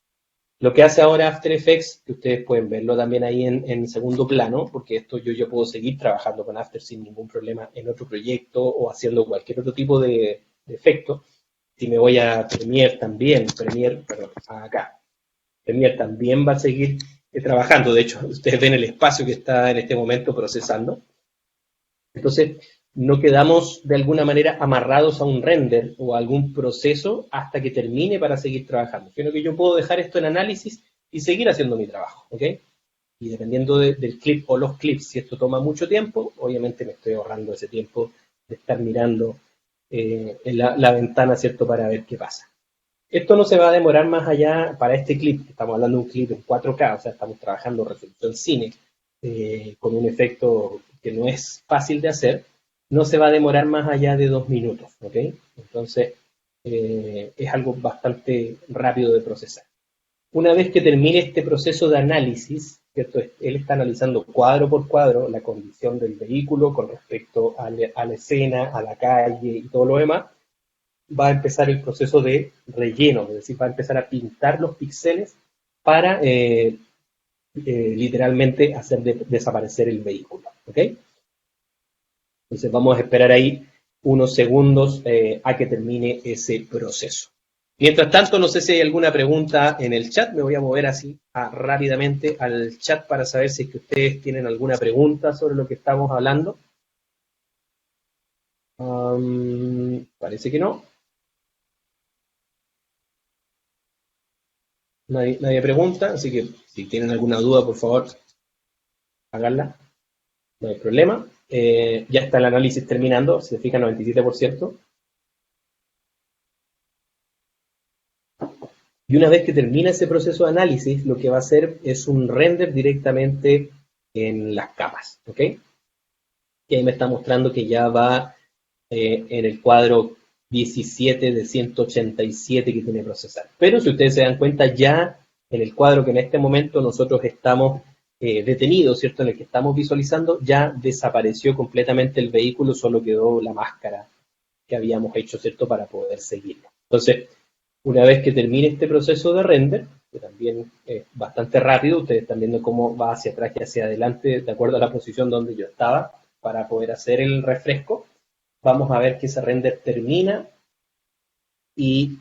Lo que hace ahora After Effects, que ustedes pueden verlo también ahí en segundo plano, porque esto yo puedo seguir trabajando con After sin ningún problema en otro proyecto o haciendo cualquier otro tipo de efecto. Si me voy a Premiere también, perdón, acá, Premiere también va a seguir trabajando. De hecho, ustedes ven el espacio que está en este momento procesando. Entonces, no quedamos de alguna manera amarrados a un render o a algún proceso hasta que termine para seguir trabajando, sino que yo puedo dejar esto en análisis y seguir haciendo mi trabajo, ¿ok? Y dependiendo del clip o los clips, si esto toma mucho tiempo, obviamente me estoy ahorrando ese tiempo de estar mirando en la ventana, ¿cierto?, para ver qué pasa. Esto no se va a demorar más allá para este clip, estamos hablando de un clip en 4K, o sea, estamos trabajando resolución cine, con un efecto que no es fácil de hacer, no se va a demorar más allá de 2 minutos, ¿ok? Entonces, es algo bastante rápido de procesar. Una vez que termine este proceso de análisis, ¿cierto? Él está analizando cuadro por cuadro la condición del vehículo con respecto a la escena, a la calle y todo lo demás, va a empezar el proceso de relleno, es decir, va a empezar a pintar los píxeles para literalmente hacer desaparecer el vehículo, ¿ok? Entonces vamos a esperar ahí unos segundos a que termine ese proceso. Mientras tanto, no sé si hay alguna pregunta en el chat, me voy a mover así rápidamente al chat para saber si es que ustedes tienen alguna pregunta sobre lo que estamos hablando. Parece que no. Nadie pregunta, así que si tienen alguna duda, por favor, háganla. No hay problema. Ya está el análisis terminando, se fija 97%. Y una vez que termina ese proceso de análisis, lo que va a hacer es un render directamente en las capas, ¿ok? Y ahí me está mostrando que ya va en el cuadro 17 de 187 que tiene que procesar. Pero si ustedes se dan cuenta, ya en el cuadro que en este momento nosotros estamos detenidos, ¿cierto? En el que estamos visualizando, ya desapareció completamente el vehículo, solo quedó la máscara que habíamos hecho, ¿cierto? Para poder seguirlo. Entonces, una vez que termine este proceso de render, que también es bastante rápido, ustedes están viendo cómo va hacia atrás y hacia adelante, de acuerdo a la posición donde yo estaba, para poder hacer el refresco. Vamos a ver que ese render termina y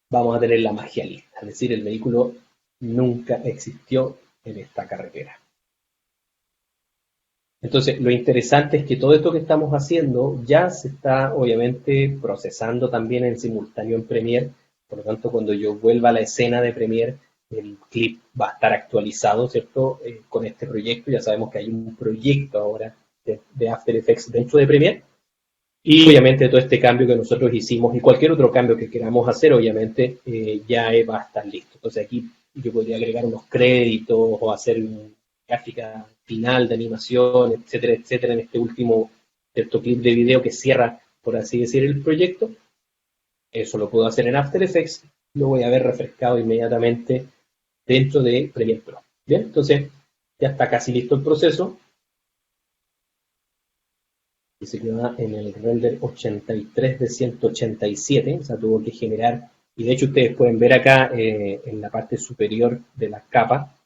vamos a tener la magia lista. Es decir, el vehículo nunca existió en esta carretera. Entonces, lo interesante es que todo esto que estamos haciendo ya se está, obviamente, procesando también en simultáneo en Premiere. Por lo tanto, cuando yo vuelva a la escena de Premiere, el clip va a estar actualizado, ¿cierto? Con este proyecto. Ya sabemos que hay un proyecto ahora de After Effects dentro de Premiere. Y obviamente todo este cambio que nosotros hicimos y cualquier otro cambio que queramos hacer, obviamente, ya va a estar listo. Entonces aquí yo podría agregar unos créditos o hacer una gráfica final de animación, etcétera, etcétera, en este último cierto clip de video que cierra, por así decir, el proyecto. Eso lo puedo hacer en After Effects, lo voy a ver refrescado inmediatamente dentro de Premiere Pro. Bien, entonces ya está casi listo el proceso. Y se queda en el render 83 de 187, o sea, tuvo que generar, y de hecho ustedes pueden ver acá en la parte superior de la capa,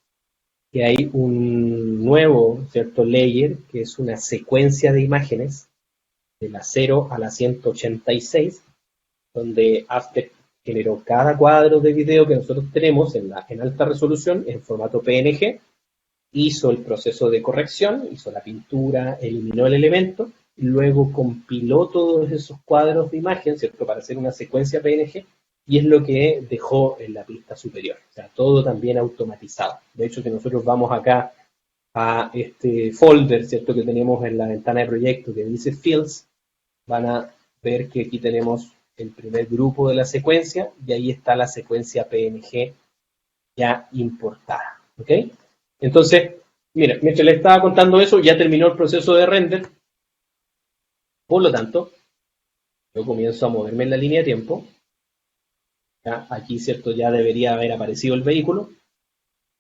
que hay un nuevo, ¿cierto?, layer, que es una secuencia de imágenes de la 0 a la 186, donde After generó cada cuadro de video que nosotros tenemos en alta resolución en formato PNG, hizo el proceso de corrección, hizo la pintura, eliminó el elemento, y luego compiló todos esos cuadros de imagen, ¿cierto?, para hacer una secuencia PNG, y es lo que dejó en la pista superior. O sea, todo también automatizado. De hecho, si nosotros vamos acá a este folder, ¿cierto?, que tenemos en la ventana de proyecto que dice Fields, van a ver que aquí tenemos el primer grupo de la secuencia, y ahí está la secuencia PNG ya importada. ¿Ok? Entonces, mira, mientras le estaba contando eso, ya terminó el proceso de render. Por lo tanto, yo comienzo a moverme en la línea de tiempo. Ya, aquí, ¿cierto? Ya debería haber aparecido el vehículo.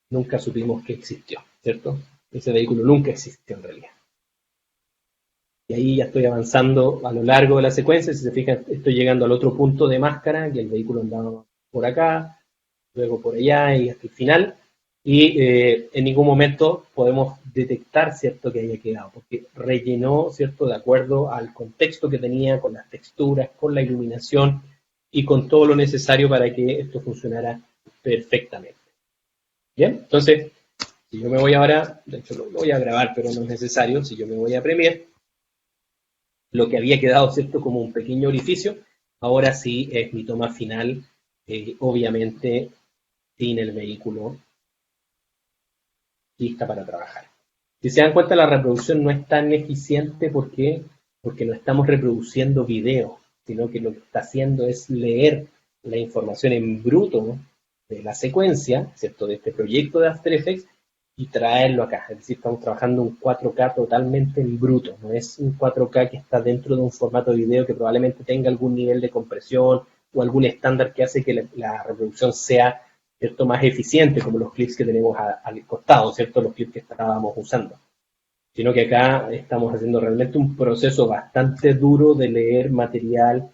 Nunca supimos que existió. ¿cierto? Ese vehículo nunca existió en realidad. Y ahí ya estoy avanzando a lo largo de la secuencia. Si se fijan, estoy llegando al otro punto de máscara, que el vehículo andaba por acá, luego por allá y hasta el final. Y en ningún momento podemos detectar, ¿cierto?, que haya quedado, porque rellenó, ¿cierto?, de acuerdo al contexto que tenía, con las texturas, con la iluminación y con todo lo necesario para que esto funcionara perfectamente. Bien, entonces, si yo me voy ahora, de hecho lo voy a grabar, pero no es necesario, si yo me voy a Premiere, lo que había quedado, ¿cierto?, como un pequeño orificio, ahora sí es mi toma final, obviamente sin el vehículo lista para trabajar. Si se dan cuenta, la reproducción no es tan eficiente porque no estamos reproduciendo video, sino que lo que está haciendo es leer la información en bruto de la secuencia, ¿cierto?, de este proyecto de After Effects y traerlo acá. Es decir, estamos trabajando un 4K totalmente en bruto, no es un 4K que está dentro de un formato de video que probablemente tenga algún nivel de compresión o algún estándar que hace que la reproducción sea, ¿cierto?, más eficiente, como los clips que tenemos al costado, ¿cierto?, los clips que estábamos usando. Sino que acá estamos haciendo realmente un proceso bastante duro de leer material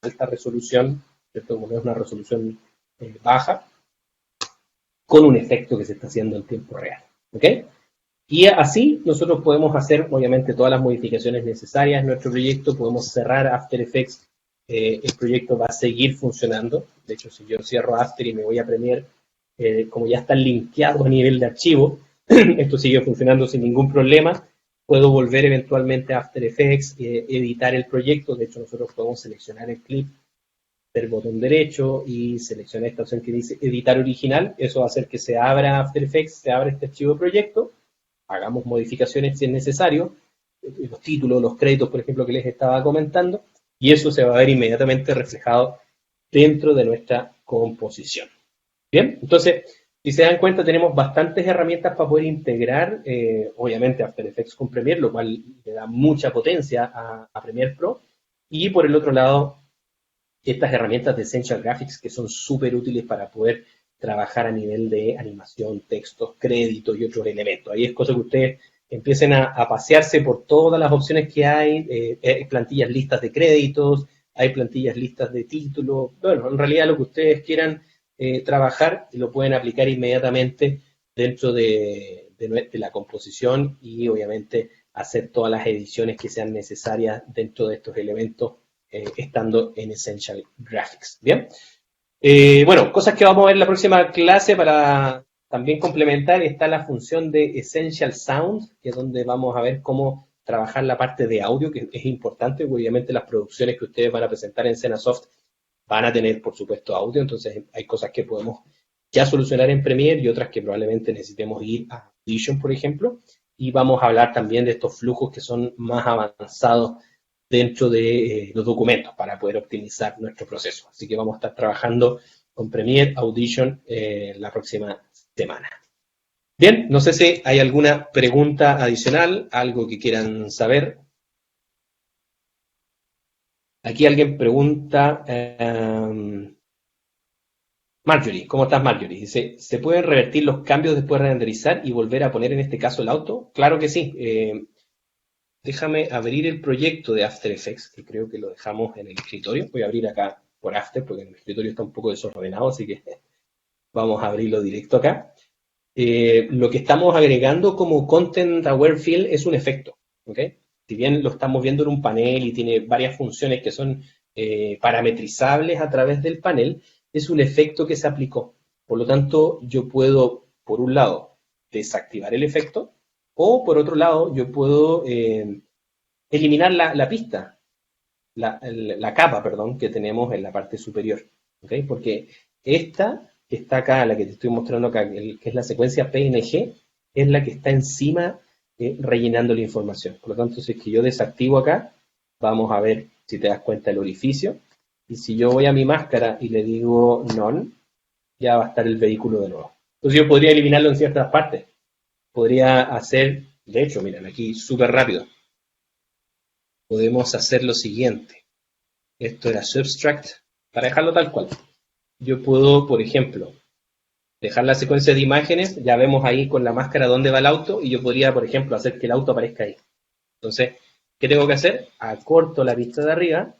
de alta resolución, ¿cierto?, como es una resolución baja, con un efecto que se está haciendo en tiempo real. ¿Ok? Y así nosotros podemos hacer, obviamente, todas las modificaciones necesarias en nuestro proyecto, podemos cerrar After Effects, el proyecto va a seguir funcionando. De hecho, si yo cierro After y me voy a Premiere, como ya está linkeado a nivel de archivo, esto sigue funcionando sin ningún problema. Puedo volver eventualmente a After Effects, editar el proyecto. De hecho, nosotros podemos seleccionar el clip del botón derecho y seleccionar esta opción que dice editar original. Eso va a hacer que se abra After Effects, se abra este archivo de proyecto, hagamos modificaciones si es necesario, los títulos, los créditos, por ejemplo, que les estaba comentando, y eso se va a ver inmediatamente reflejado dentro de nuestra composición. Bien, entonces, si se dan cuenta, tenemos bastantes herramientas para poder integrar, obviamente, After Effects con Premiere, lo cual le da mucha potencia a Premiere Pro, y por el otro lado, estas herramientas de Essential Graphics que son súper útiles para poder trabajar a nivel de animación, textos, créditos y otros elementos. Ahí es cosa que ustedes empiecen a pasearse por todas las opciones que hay plantillas listas de créditos, hay plantillas listas de títulos. Bueno, en realidad lo que ustedes quieran trabajar lo pueden aplicar inmediatamente dentro de la composición y obviamente hacer todas las ediciones que sean necesarias dentro de estos elementos estando en Essential Graphics. Bien. Bueno, cosas que vamos a ver en la próxima clase para también complementar. Está la función de Essential Sound, que es donde vamos a ver cómo trabajar la parte de audio, que es importante. Obviamente las producciones que ustedes van a presentar en Cenasoft van a tener, por supuesto, audio. Entonces hay cosas que podemos ya solucionar en Premiere y otras que probablemente necesitemos ir a Audition, por ejemplo. Y vamos a hablar también de estos flujos que son más avanzados dentro de los documentos para poder optimizar nuestro proceso. Así que vamos a estar trabajando con Premiere, Audition la próxima semana. Bien, no sé si hay alguna pregunta adicional, algo que quieran saber. Aquí alguien pregunta, Marjorie, ¿cómo estás, Marjorie? Dice, ¿se pueden revertir los cambios después de renderizar y volver a poner en este caso el auto? Claro que sí. Déjame abrir el proyecto de After Effects, que creo que lo dejamos en el escritorio. Voy a abrir acá por After, porque en el escritorio está un poco desordenado, así que vamos a abrirlo directo acá. Lo que estamos agregando como Content Aware Fill es un efecto, ¿ok? Si bien lo estamos viendo en un panel y tiene varias funciones que son parametrizables a través del panel, es un efecto que se aplicó. Por lo tanto, yo puedo, por un lado, desactivar el efecto, o por otro lado, yo puedo eliminar la pista, la capa, perdón, que tenemos en la parte superior. ¿Okay? Porque esta que está acá, la que te estoy mostrando acá, que es la secuencia PNG, es la que está encima rellenando la información. Por lo tanto, si es que yo desactivo acá, vamos a ver si te das cuenta el orificio. Y si yo voy a mi máscara y le digo None, ya va a estar el vehículo de nuevo. Entonces yo podría eliminarlo en ciertas partes. Podría hacer, de hecho, miren, aquí súper rápido. Podemos hacer lo siguiente. Esto era Subtract. Para dejarlo tal cual. Yo puedo, por ejemplo, dejar la secuencia de imágenes, ya vemos ahí con la máscara dónde va el auto, y yo podría, por ejemplo, hacer que el auto aparezca ahí. Entonces, ¿qué tengo que hacer? Acorto la pista de arriba,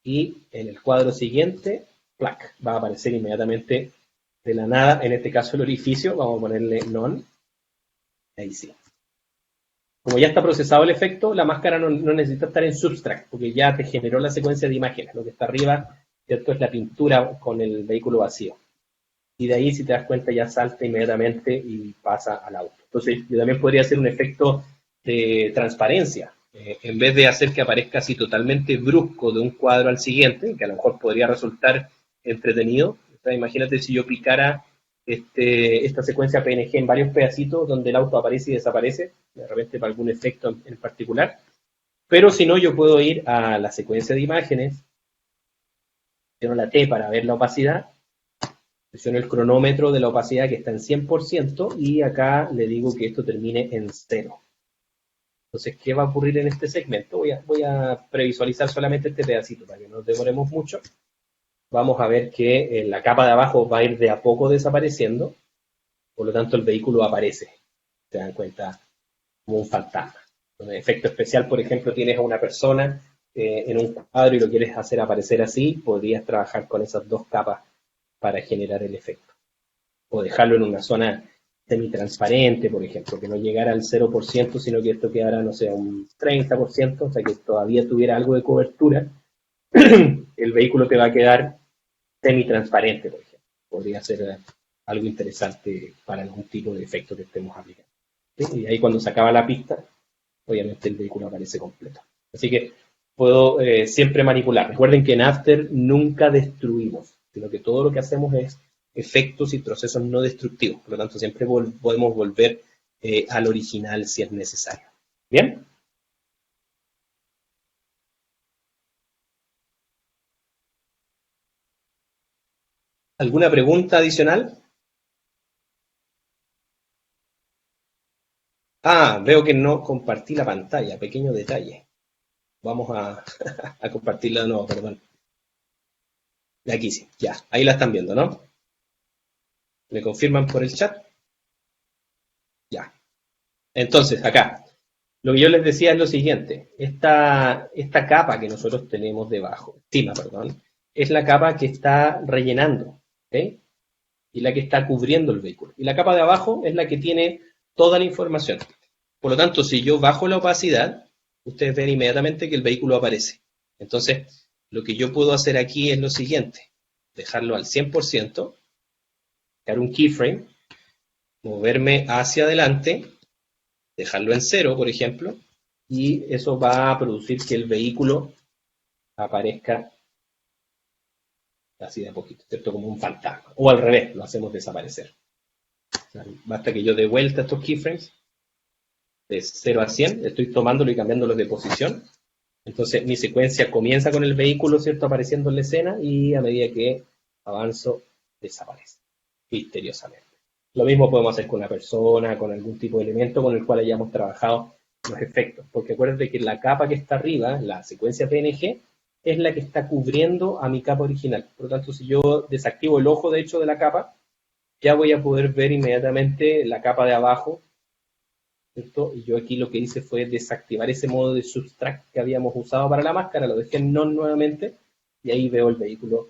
y en el cuadro siguiente, ¡plac!, va a aparecer inmediatamente de la nada, en este caso el orificio, vamos a ponerle none, ahí sí. Como ya está procesado el efecto, la máscara no necesita estar en Substract, porque ya te generó la secuencia de imágenes. Lo que está arriba, ¿cierto?, es la pintura con el vehículo vacío. Y de ahí, si te das cuenta, ya salta inmediatamente y pasa al auto. Entonces, yo también podría hacer un efecto de transparencia. En vez de hacer que aparezca así totalmente brusco de un cuadro al siguiente, que a lo mejor podría resultar entretenido. O sea, imagínate si yo picara esta secuencia PNG en varios pedacitos donde el auto aparece y desaparece, de repente para algún efecto en particular. Pero si no, yo puedo ir a la secuencia de imágenes, presiono la T para ver la opacidad, presiono el cronómetro de la opacidad que está en 100%, y acá le digo que esto termine en 0. Entonces, ¿qué va a ocurrir en este segmento? Voy a previsualizar solamente este pedacito para que no nos demoremos mucho. Vamos a ver que la capa de abajo va a ir de a poco desapareciendo, por lo tanto el vehículo aparece, se dan cuenta, como un fantasma. En efecto especial, por ejemplo, tienes a una persona en un cuadro y lo quieres hacer aparecer así, podrías trabajar con esas dos capas para generar el efecto. O dejarlo en una zona semitransparente, por ejemplo, que no llegara al 0%, sino que esto quedara, no sé, un 30%, o sea, que todavía tuviera algo de cobertura. El vehículo te va a quedar semitransparente, por ejemplo. Podría ser algo interesante para algún tipo de efecto que estemos aplicando. ¿Sí? Y ahí cuando se acaba la pista, obviamente el vehículo aparece completo. Así que puedo siempre manipular. Recuerden que en After nunca destruimos, sino que todo lo que hacemos es efectos y procesos no destructivos. Por lo tanto, siempre podemos volver al original si es necesario. ¿Bien? ¿Alguna pregunta adicional? Ah, veo que no compartí la pantalla. Pequeño detalle. Vamos a compartirla de nuevo, perdón. De aquí sí, ya. Ahí la están viendo, ¿no? ¿Me confirman por el chat? Ya. Entonces, acá, lo que yo les decía es lo siguiente. Esta capa que nosotros tenemos debajo, encima, perdón, es la capa que está rellenando, ¿ok? Y la que está cubriendo el vehículo. Y la capa de abajo es la que tiene toda la información. Por lo tanto, si yo bajo la opacidad, ustedes ven inmediatamente que el vehículo aparece. Entonces, lo que yo puedo hacer aquí es lo siguiente. Dejarlo al 100%, crear un keyframe, moverme hacia adelante, dejarlo en 0, por ejemplo, y eso va a producir que el vehículo aparezca así de a poquito, ¿cierto? Como un fantasma. O al revés, lo hacemos desaparecer. O sea, basta que yo dé vuelta estos keyframes de 0 a 100, estoy tomándolo y cambiándolo de posición. Entonces mi secuencia comienza con el vehículo, ¿cierto?, apareciendo en la escena, y a medida que avanzo, desaparece misteriosamente. Lo mismo podemos hacer con una persona, con algún tipo de elemento con el cual hayamos trabajado los efectos. Porque acuérdate que la capa que está arriba, la secuencia PNG, es la que está cubriendo a mi capa original. Por lo tanto, si yo desactivo el ojo, de hecho, de la capa, ya voy a poder ver inmediatamente la capa de abajo, ¿cierto? Y yo aquí lo que hice fue desactivar ese modo de subtract que habíamos usado para la máscara, lo dejé en none nuevamente, y ahí veo el vehículo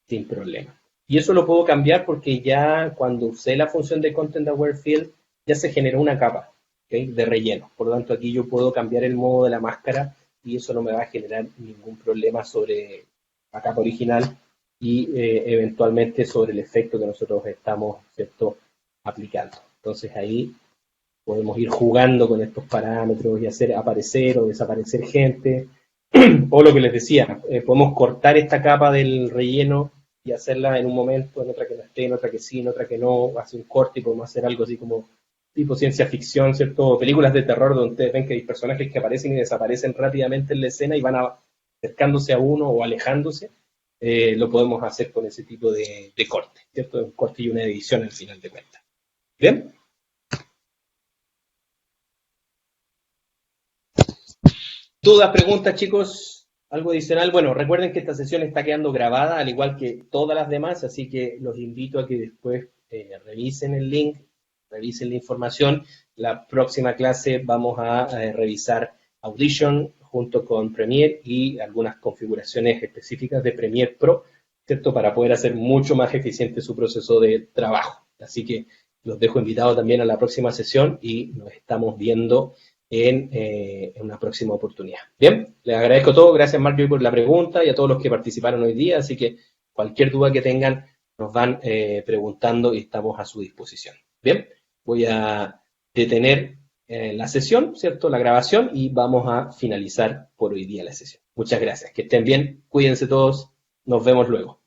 sin problema. Y eso lo puedo cambiar porque ya cuando usé la función de Content Aware Field, ya se generó una capa, ¿okay?, de relleno. Por lo tanto, aquí yo puedo cambiar el modo de la máscara y eso no me va a generar ningún problema sobre la capa original y eventualmente sobre el efecto que nosotros estamos, ¿cierto?, aplicando. Entonces ahí podemos ir jugando con estos parámetros y hacer aparecer o desaparecer gente. O lo que les decía, podemos cortar esta capa del relleno y hacerla en un momento, en otra que no esté, en otra que sí, en otra que no, hace un corte y podemos hacer algo así como tipo ciencia ficción, ¿cierto? O películas de terror donde ustedes ven que hay personajes que aparecen y desaparecen rápidamente en la escena y van acercándose a uno o alejándose. Lo podemos hacer con ese tipo de corte, ¿cierto? Un corte y una edición al final de cuentas. ¿Bien? ¿Dudas, preguntas, chicos? ¿Algo adicional? Bueno, recuerden que esta sesión está quedando grabada, al igual que todas las demás, así que los invito a que después revisen el link, revisen la información. La próxima clase vamos a revisar Audition junto con Premiere y algunas configuraciones específicas de Premiere Pro, ¿cierto? Para poder hacer mucho más eficiente su proceso de trabajo. Así que los dejo invitados también a la próxima sesión y nos estamos viendo en una próxima oportunidad. Bien, les agradezco todo. Gracias, Marjorie, por la pregunta y a todos los que participaron hoy día. Así que cualquier duda que tengan nos van preguntando y estamos a su disposición. Bien, voy a detener la sesión, ¿cierto? La grabación y vamos a finalizar por hoy día la sesión. Muchas gracias. Que estén bien. Cuídense todos. Nos vemos luego.